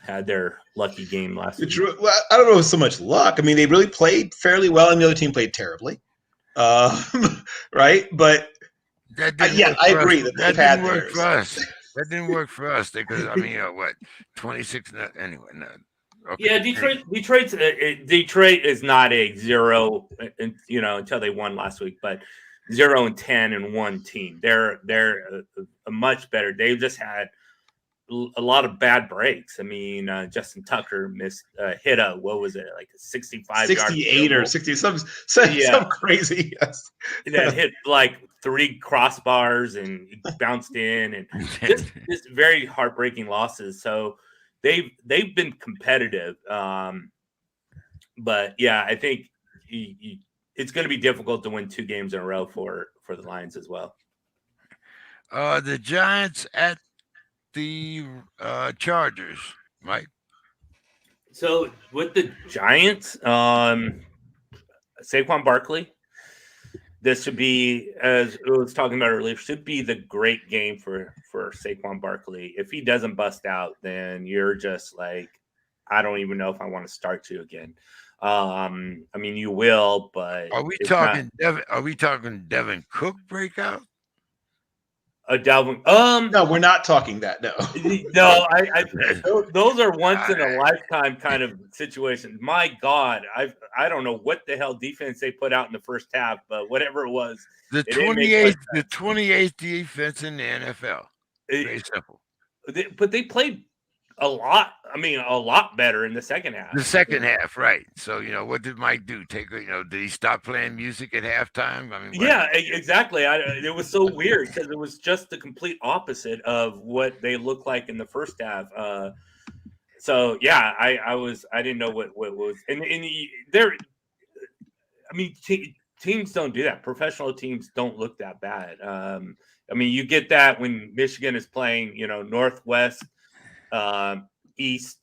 had their lucky game last week. Well, I don't know if it's so much luck. I mean, they really played fairly well, and the other team played terribly. Right? But I agree that they've had theirs. That didn't work for us because, I mean, 26 anyway. No. Okay. Yeah, Detroit is not a 0, until they won last week, but 0-10 and 1 team. They're a much better. They've just had a lot of bad breaks. I mean, Justin Tucker missed hit a, what was it, like a 68 or 60, some crazy. Yes. That hit like 3 crossbars and bounced in, and just very heartbreaking losses. So they've been competitive, but yeah, I think it's going to be difficult to win 2 games in a row for the Lions as well. The Giants at the Chargers, Mike. So with the Giants, Saquon Barkley, this should be, as I was talking about earlier, should be the great game for Saquon Barkley. If he doesn't bust out, then you're just like, I don't even know if I want to start you again. I mean, you will, but are we talking Devin Cook breakout? Dalvin. No, we're not talking that. No, those are once in a lifetime kind of situations. My God, I don't know what the hell defense they put out in the first half, but whatever it was, the 28th defense in the NFL. Very simple. But they played a lot. I mean, a lot better in the second half. The second half, right? So what did Mike do? Did he stop playing music at halftime? I mean, yeah, exactly. It was so weird because it was just the complete opposite of what they looked like in the first half. So yeah, I didn't know what was, and there. I mean, teams don't do that. Professional teams don't look that bad. I mean, you get that when Michigan is playing, Northwest. East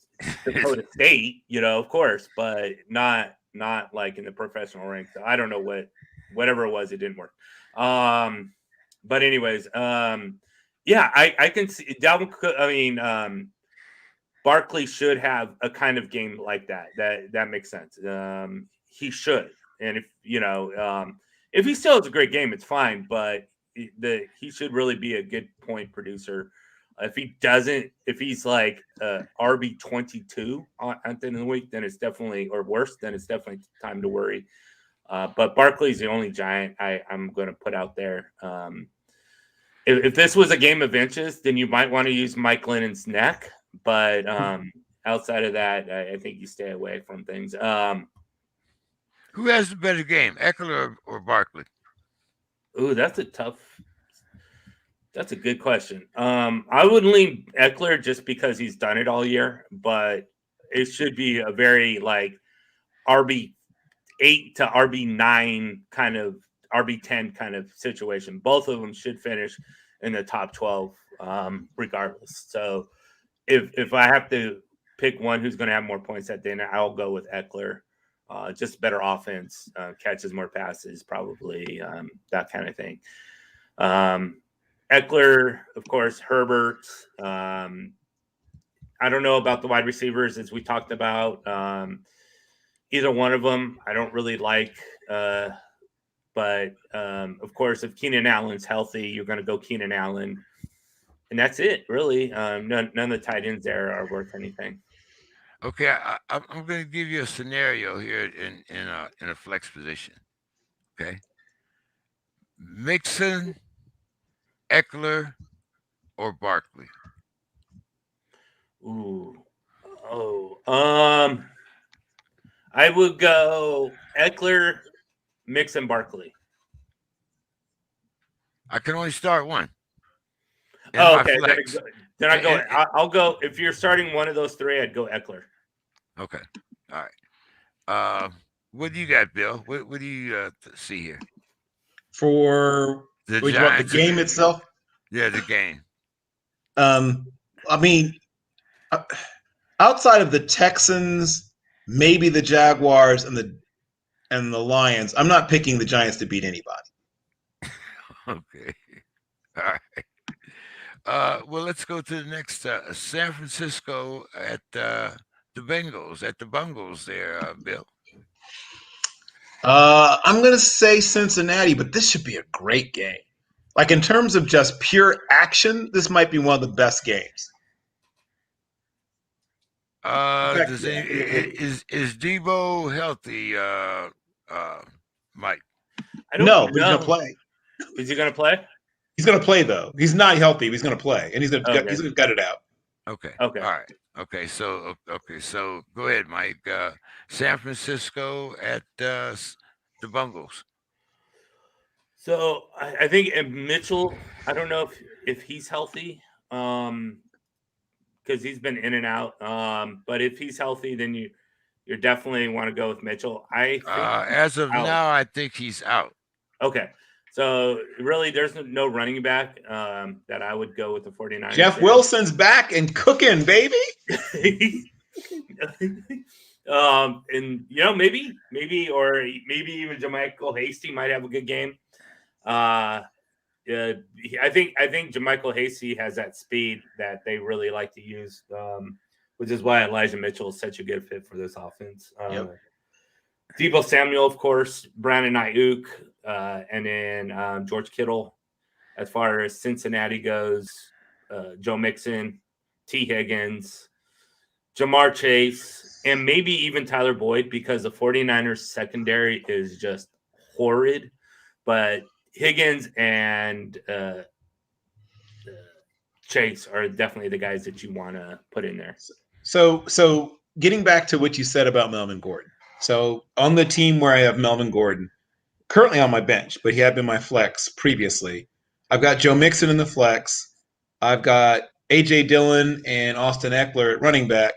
Dakota State, of course, but not like in the professional ranks. So I don't know whatever it was, it didn't work. But anyways, yeah, I can see Dalvin. I mean, Barkley should have a kind of game like that. That makes sense. He should, and if he still has a great game, it's fine. But he should really be a good point producer. If he doesn't, if he's like RB22 at the end of the week, then it's definitely, or worse, then it's definitely time to worry. But Barkley's the only Giant I'm going to put out there. If this was a game of inches, then you might want to use Mike Lennon's neck. But outside of that, I think you stay away from things. Who has the better game, Eckler or Barkley? Ooh, that's a good question. I would lean Eckler just because he's done it all year, but it should be a very like RB8 to RB9 kind of RB10 kind of situation. Both of them should finish in the top 12, regardless. So if I have to pick one who's going to have more points that day, I'll go with Eckler. Just better offense, catches more passes, probably that kind of thing. Eckler, of course, Herbert. I don't know about the wide receivers, as we talked about. Either one of them, I don't really like. But, of course, if Keenan Allen's healthy, you're going to go Keenan Allen. And that's it, really. None of the tight ends there are worth anything. Okay, I'm going to give you a scenario here in a flex position. Okay, Mixon, Eckler, or Barkley? Ooh. Oh. I would go Eckler, Mixon, Barkley. I can only start one. Oh, okay. Then I go. I'll go. If you're starting one of those three, I'd go Eckler. Okay. All right. What do you got, Bill? What do you see here? For the game itself? Yeah, the game. I mean, outside of the Texans, maybe the Jaguars and the Lions, I'm not picking the Giants to beat anybody. Okay. All right. Well, let's go to the next. San Francisco at the Bengals, at the Bungles there, Bill. I'm going to say Cincinnati, but this should be a great game. Like in terms of just pure action, this might be one of the best games. Is Debo healthy, Mike? No, but he's going to play. Is he going to play? He's going to play though. He's not healthy, but he's going to play, and he's going to gut it out. Okay. All right. Okay. So go ahead, Mike. San Francisco at the Bungles. So I think Mitchell. I don't know if he's healthy, because he's been in and out. But if he's healthy, then you definitely want to go with Mitchell. I think as of now, I think he's out. Okay. So really, there's no running back that I would go with the 49ers. Jeff Wilson's back and cooking, baby. And maybe even JaMychal Hasty might have a good game. I think JaMychal Hasty has that speed that they really like to use, which is why Elijah Mitchell is such a good fit for this offense. Deebo Samuel, of course, Brandon Ayuk, and then George Kittle. As far as Cincinnati goes, Joe Mixon, T. Higgins, JaMarr Chase, and maybe even Tyler Boyd, because the 49ers secondary is just horrid. But Higgins and Chase are definitely the guys that you want to put in there. So getting back to what you said about Melvin Gordon. So on the team where I have Melvin Gordon, currently on my bench, but he had been my flex previously, I've got Joe Mixon in the flex. I've got A.J. Dillon and Austin Eckler at running back.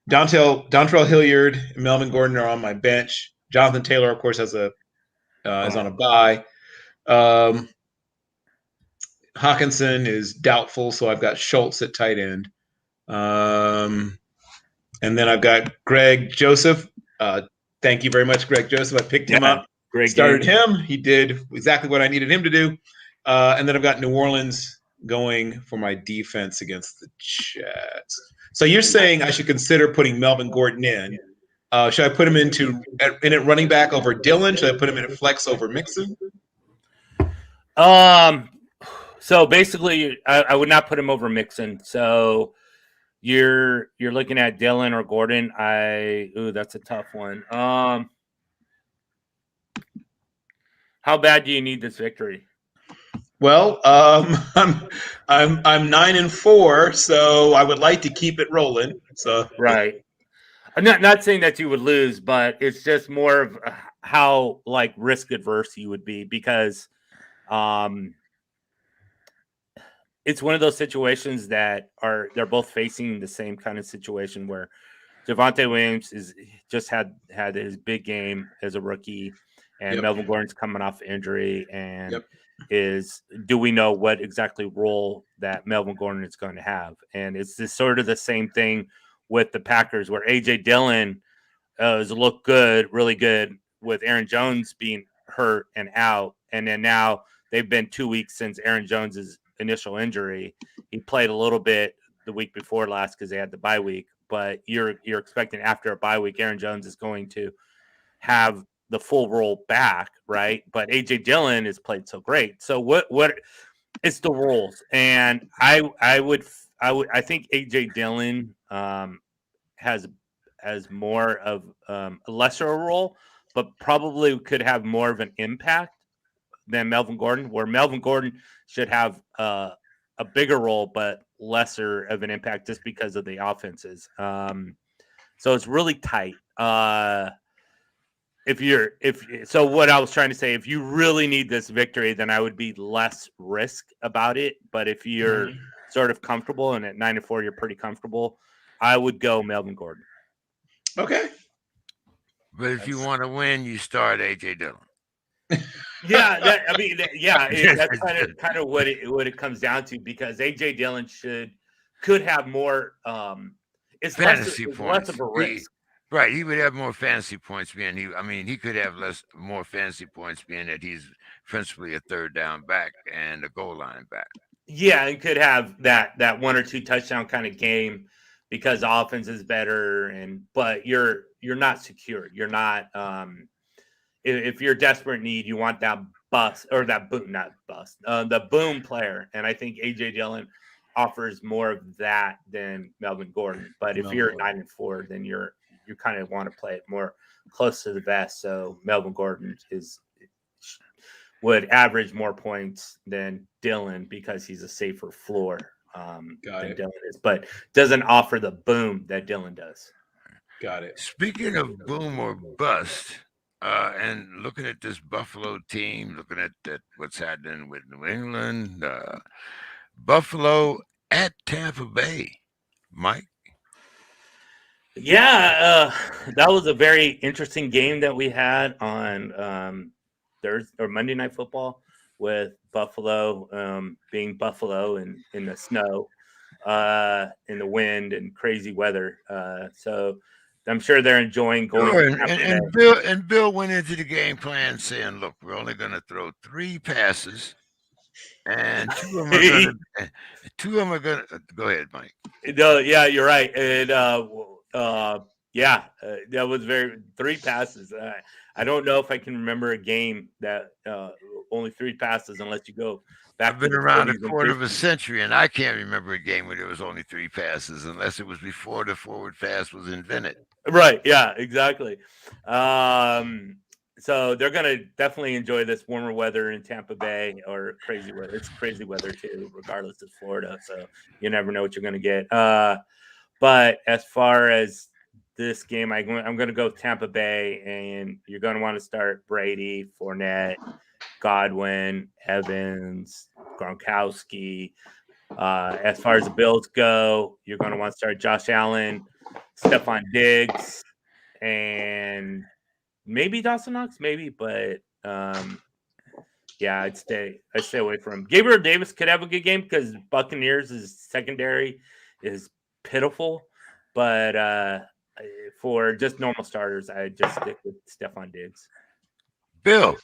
Dontrell Hilliard and Melvin Gordon are on my bench. Jonathan Taylor, of course, is on a bye. Hawkinson is doubtful, so I've got Schultz at tight end. And then I've got Greg Joseph. Thank you very much, Greg Joseph. I picked him up, started him. He did exactly what I needed him to do. And then I've got New Orleans going for my defense against the Jets. So you're saying I should consider putting Melvin Gordon in. Should I put him in at running back over Dillon? Should I put him in at flex over Mixon? So basically, I would not put him over Mixon. So you're looking at Dillon or Gordon. That's a tough one. How bad do you need this victory? Well, I'm 9-4, so I would like to keep it rolling. So right. I'm not saying that you would lose, but it's just more of how like risk adverse you would be, because it's one of those situations that they're both facing the same kind of situation where Javonte Williams just had his big game as a rookie, and Melvin Gordon's coming off injury, and do we know what exactly role that Melvin Gordon is going to have? And it's this sort of the same thing with the Packers, where A.J. Dillon has looked good, really good, with Aaron Jones being hurt and out, and then now they've been 2 weeks since Aaron Jones's initial injury. He played a little bit the week before last because they had the bye week, but you're expecting after a bye week, Aaron Jones is going to have the full role back, right? But AJ Dillon has played so great. So what it's the rules, and I think AJ Dillon has more of a lesser role, but probably could have more of an impact than Melvin Gordon, where Melvin Gordon should have a a bigger role, but lesser of an impact just because of the offenses. So it's really tight. So what I was trying to say, if you really need this victory, then I would be less risk about it. But if you're sort of comfortable, and at 9-4, you're pretty comfortable, I would go Melvin Gordon. Okay. But if you want to win, you start AJ Dillon. That's kind of what it comes down to, because AJ Dillon could have more. It's fantasy less points. Less of a risk. He would have more fantasy points being he could have more fantasy points being that he's principally a third down back and a goal line back. Yeah, and could have that 1 or 2 touchdown kind of game because the offense is better, but you're not secured. You're not if you're desperate need, you want that bust or that boom, not bust, the boom player. And I think AJ Dillon offers more of that than Melvin Gordon. But if you're at 9-4, then you kind of want to play it more close to the vest. So Melvin Gordon would average more points than Dillon because he's a safer floor than Dillon is, but doesn't offer the boom that Dillon does. Got it. Speaking of boom or bust, and looking at this Buffalo team, looking at what's happening with New England, Buffalo at Tampa Bay, Mike. Yeah, that was a very interesting game that we had on Thursday or Monday Night Football, with Buffalo being Buffalo in the snow, in the wind and crazy weather. So I'm sure they're enjoying going. Sure. And Bill went into the game plan saying, "Look, we're only going to throw 3 passes, and 2 of them are going to go ahead, Mike." No, yeah, you're right, and that was 3 passes. I don't know if I can remember a game that only 3 passes unless you go back. I've been around a quarter of a century, and I can't remember a game where there was only 3 passes unless it was before the forward pass was invented. Right. Yeah, exactly. So they're going to definitely enjoy this warmer weather in Tampa Bay, or crazy weather. It's crazy weather too, regardless of Florida. So you never know what you're going to get. But as far as this game, I'm going to go Tampa Bay, and you're going to want to start Brady, Fournette, Godwin, Evans, Gronkowski. As far as the Bills go, you're going to want to start Josh Allen, Stephon Diggs, and maybe Dawson Knox, but I'd stay away from him. Gabriel Davis could have a good game because Buccaneers' secondary is pitiful, but for just normal starters, I'd just stick with Stephon Diggs. Bill.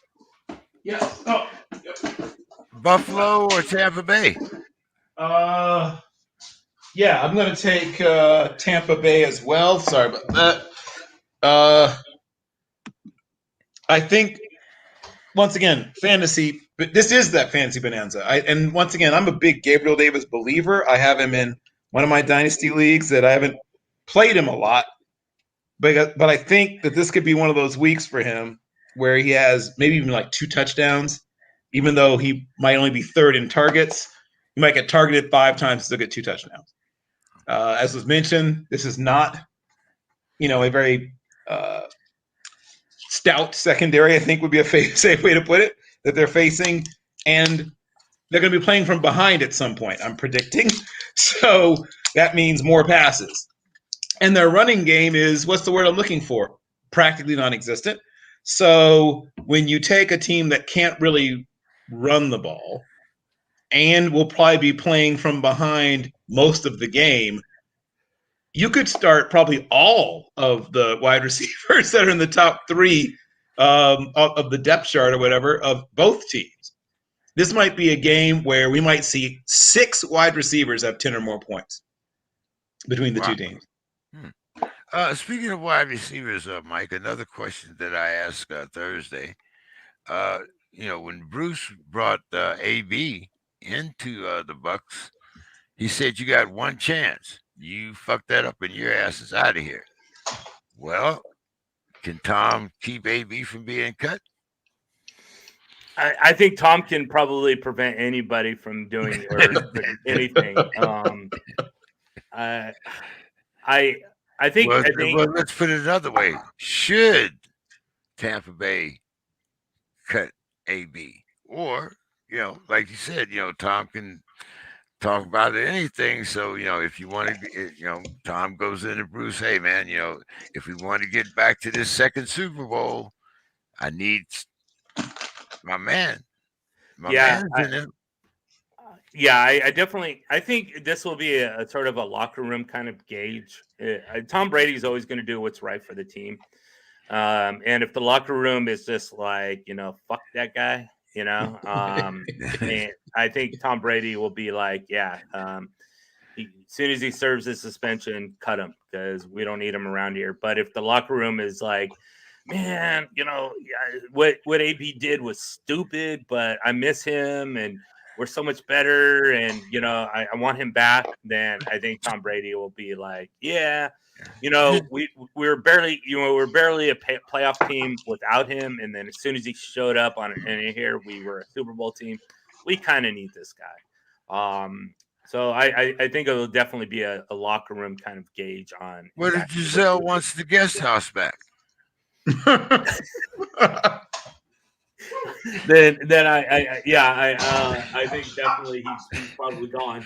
Yes. Oh. Yep. Buffalo or Tampa Bay? Yeah, I'm going to take Tampa Bay as well. Sorry about that. I think, once again, fantasy, but this is that fantasy bonanza. And once again, I'm a big Gabriel Davis believer. I have him in one of my dynasty leagues that I haven't played him a lot. But I think that this could be one of those weeks for him where he has maybe even like 2 touchdowns, even though he might only be 3rd in targets. He might get targeted 5 times, still get 2 touchdowns. As was mentioned, this is not, a very stout secondary, I think would be a safe way to put it, that they're facing. And they're going to be playing from behind at some point, I'm predicting. So that means more passes. And their running game is, what's the word I'm looking for? Practically non-existent. So when you take a team that can't really run the ball and will probably be playing from behind most of the game, you could start probably all of the wide receivers that are in the top 3 of the depth chart or whatever of both teams. This might be a game where we might see 6 wide receivers have 10 or more points between the 2 teams. Speaking of wide receivers, Mike, another question that I asked Thursday, when Bruce brought AB into the Bucs, he said, "You got 1 chance. You fucked that up and your ass is out of here." Well, can Tom keep AB from being cut? I think Tom can probably prevent anybody from doing anything. I think. Well, let's put it another way. Should Tampa Bay cut AB, or like you said, Tom can talk about anything. So if you want to, Tom goes into Bruce. Hey, man, if we want to get back to this second Super Bowl, I need my man. Yeah, man's in it. Yeah, I definitely. I think this will be a sort of a locker room kind of gauge. Tom Brady's always going to do what's right for the team, and if the locker room is just like fuck that guy, and I think Tom Brady will be like, yeah, as soon as he serves his suspension, cut him because we don't need him around here. But if the locker room is like, man, what AB did was stupid, but I miss him and we're so much better, and I want him back, then I think Tom Brady will be like, yeah, we're barely a playoff team without him, and then as soon as he showed up in here, we were a Super Bowl team. We kind of need this guy. So I think it will definitely be a locker room kind of gauge on. What if Giselle wants the guest house back? then I think definitely he's probably gone.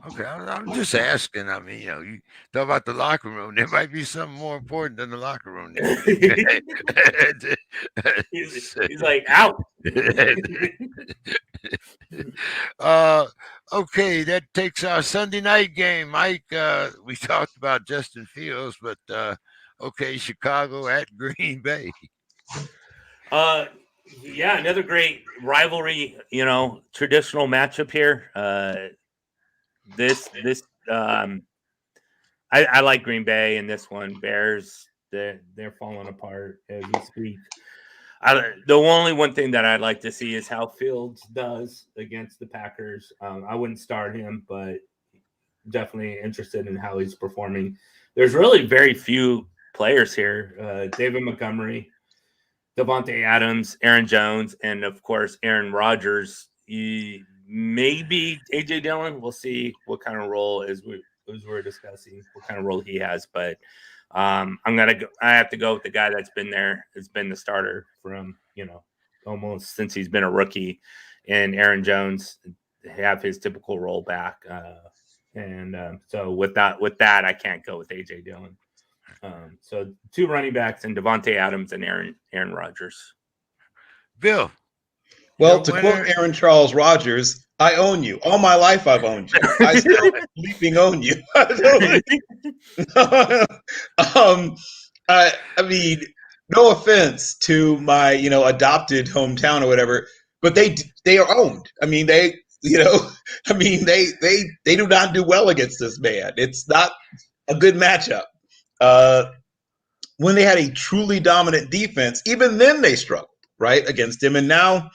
Okay, I'm just asking. I mean, you talk about the locker room. There might be something more important than the locker room. he's like out. Okay, that takes our Sunday night game, Mike. We talked about Justin Fields, but okay, Chicago at Green Bay. Yeah, another great rivalry, traditional matchup here. I like Green Bay in this one. Bears, they're falling apart as we speak. The only one thing that I'd like to see is how Fields does against the Packers. I wouldn't start him, but definitely interested in how he's performing. There's really very few players here. David Montgomery, Devontae Adams, Aaron Jones, and of course Aaron Rodgers. Maybe AJ Dillon. We'll see what kind of role as we're discussing what kind of role he has. But I have to go with the guy that's been there. Has been the starter from almost since he's been a rookie, and Aaron Jones have his typical role back. So with that, I can't go with AJ Dillon. So two running backs and Devontae Adams and Aaron Rodgers. Bill. Well, to quote Aaron Charles Rodgers, I own you. All my life I've owned you. I still leaping own you. I mean, no offense to my, adopted hometown or whatever, but they are owned. I mean, they do not do well against this man. It's not a good matchup. When they had a truly dominant defense, even then they struggled, right, against him. And now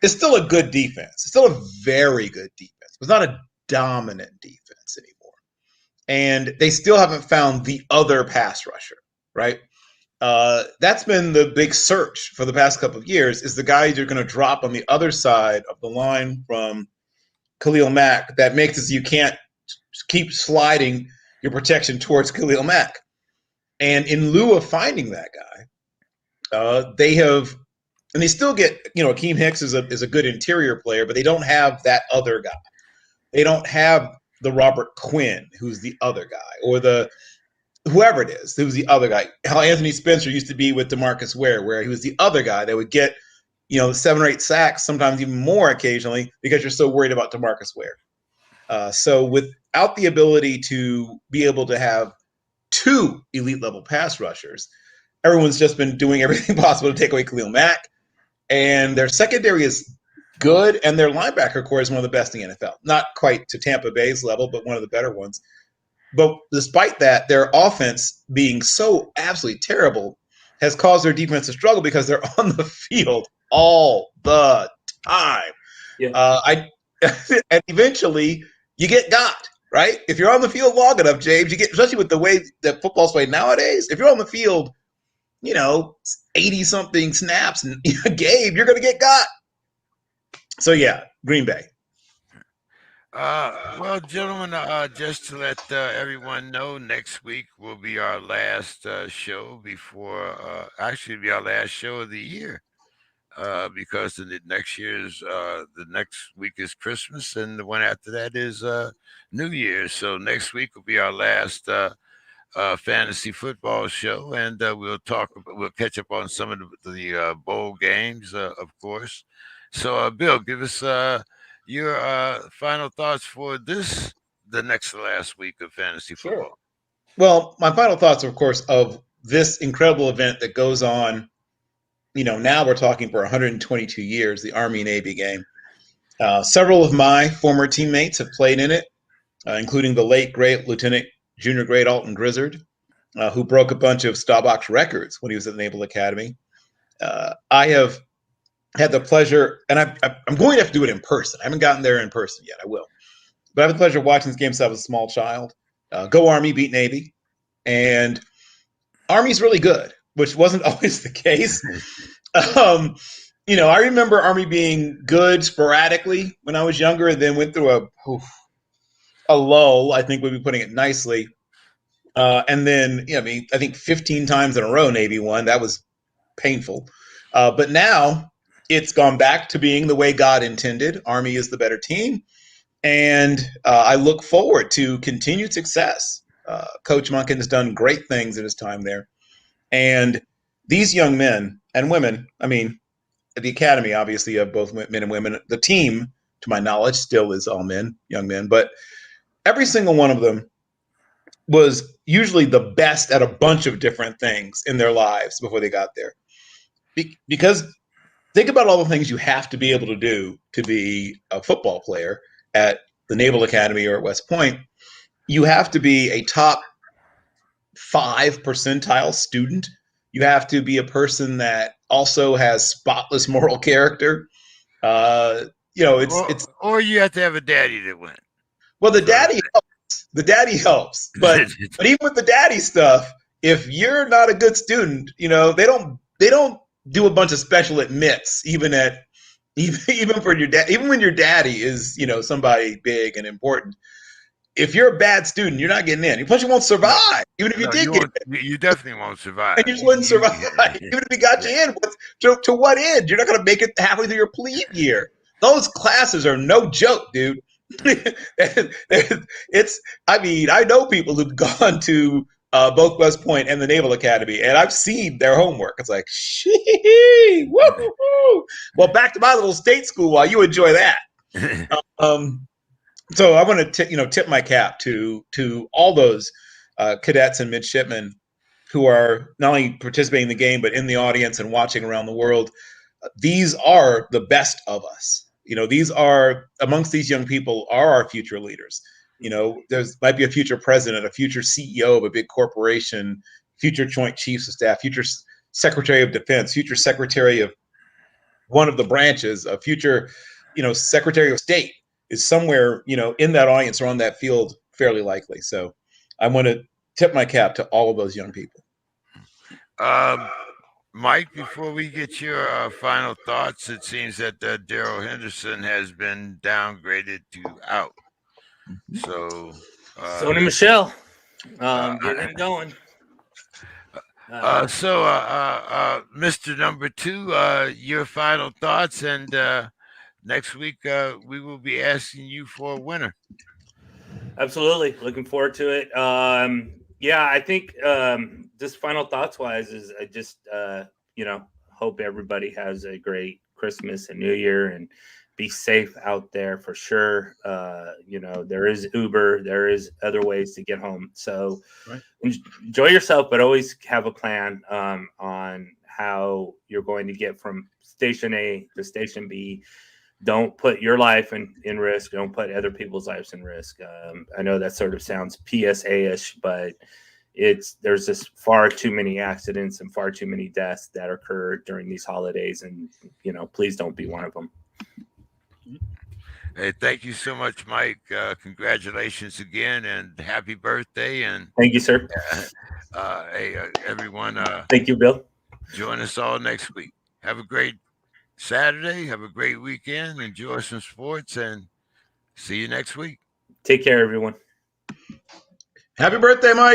it's still a good defense. It's still a very good defense. It's not a dominant defense anymore. And they still haven't found the other pass rusher, right? That's been the big search for the past couple of years, is the guys you're going to drop on the other side of the line from Khalil Mack that makes it so you can't keep sliding your protection towards Khalil Mack. And in lieu of finding that guy, they still get, Akeem Hicks is a good interior player, but they don't have that other guy. They don't have the Robert Quinn, who's the other guy, or the whoever it is, who's the other guy. How Anthony Spencer used to be with DeMarcus Ware, where he was the other guy that would get, 7 or 8 sacks, sometimes even more occasionally, because you're so worried about DeMarcus Ware. So without the ability to be able to have 2 elite level pass rushers, everyone's just been doing everything possible to take away Khalil Mack. And their secondary is good, and their linebacker core is one of the best in the NFL. Not quite to Tampa Bay's level, but one of the better ones. But despite that, their offense being so absolutely terrible has caused their defense to struggle because they're on the field all the time. Yeah. And eventually you get got, right? If you're on the field long enough, James, you get, especially with the way that football's played nowadays, if you're on the field, 80-something snaps and Gabe, you're going to get got. So, yeah, Green Bay. Well, gentlemen, just to let everyone know, next week will be our last show before, actually, be our last show of the year. Because the next week is Christmas, and the one after that is New Year's. So next week will be our last fantasy football show, and we'll catch up on some of the bowl games, of course. So, Bill, give us your final thoughts for the next to last week of fantasy football. Sure. Well, my final thoughts, of course, of this incredible event that goes on. Now we're talking for 122 years, the Army-Navy game. Several of my former teammates have played in it, including the late, great Lieutenant Junior Grade Alton Grizzard, who broke a bunch of Staubach's records when he was at the Naval Academy. I have had the pleasure, and I'm going to have to do it in person. I haven't gotten there in person yet. I will. But I have the pleasure of watching this game since I was a small child. Go Army, beat Navy. And Army's really good, which wasn't always the case. I remember Army being good sporadically when I was younger, and then went through a lull, I think would be putting it nicely. And then, I think 15 times in a row Navy won. That was painful. But now it's gone back to being the way God intended. Army is the better team. And I look forward to continued success. Coach Monken has done great things in his time there. And these young men and women, the academy, obviously, of both men and women. The team, to my knowledge, still is all men, young men. But every single one of them was usually the best at a bunch of different things in their lives before they got there. Because think about all the things you have to be able to do to be a football player at the Naval Academy or at West Point. You have to be a top 5 percentile student. You have to be a person that also has spotless moral character. Or you have to have a daddy that went. Well, the daddy helps. The daddy helps. But even with the daddy stuff, if you're not a good student, they don't do a bunch of special admits even for your dad. Even when your daddy is somebody big and important. If you're a bad student, you're not getting in. Plus, you won't survive. Even if you did get in. You definitely won't survive. And you just wouldn't survive. Even if he got you in. To what end? You're not going to make it halfway through your plebe year. Those classes are no joke, dude. I know people who've gone to both West Point and the Naval Academy, and I've seen their homework. It's like, shee, woo-hoo-hoo. Well, back to my little state school while you enjoy that. So I want to tip my cap to all those cadets and midshipmen who are not only participating in the game but in the audience and watching around the world. These are the best of us. These are amongst these young people are our future leaders. There's might be a future president, a future CEO of a big corporation, future Joint Chiefs of Staff, future Secretary of Defense, future Secretary of one of the branches, a future, Secretary of State is somewhere, in that audience or on that field, fairly likely. So I want to tip my cap to all of those young people. Mike, before we get your final thoughts, it seems that Darrell Henderson has been downgraded to out. So, Sony Michelle, get him going. Mr. Number 2, your final thoughts, and next week we will be asking you for a winner. Absolutely, looking forward to it. I think just final thoughts wise is I just hope everybody has a great Christmas and New Year and be safe out there for sure. There is Uber, there is other ways to get home. So enjoy yourself, but always have a plan on how you're going to get from station A to station B. Don't put your life in risk. Don't put other people's lives in risk. I know that sort of sounds PSA-ish, but there's just far too many accidents and far too many deaths that occur during these holidays. And, please don't be one of them. Hey, thank you so much, Mike. Congratulations again and happy birthday. And thank you, sir. Hey, everyone. Thank you, Bill. Join us all next week. Have a great Saturday. Have a great weekend. Enjoy some sports, and see you next week. Take care, everyone. Happy birthday, Mike.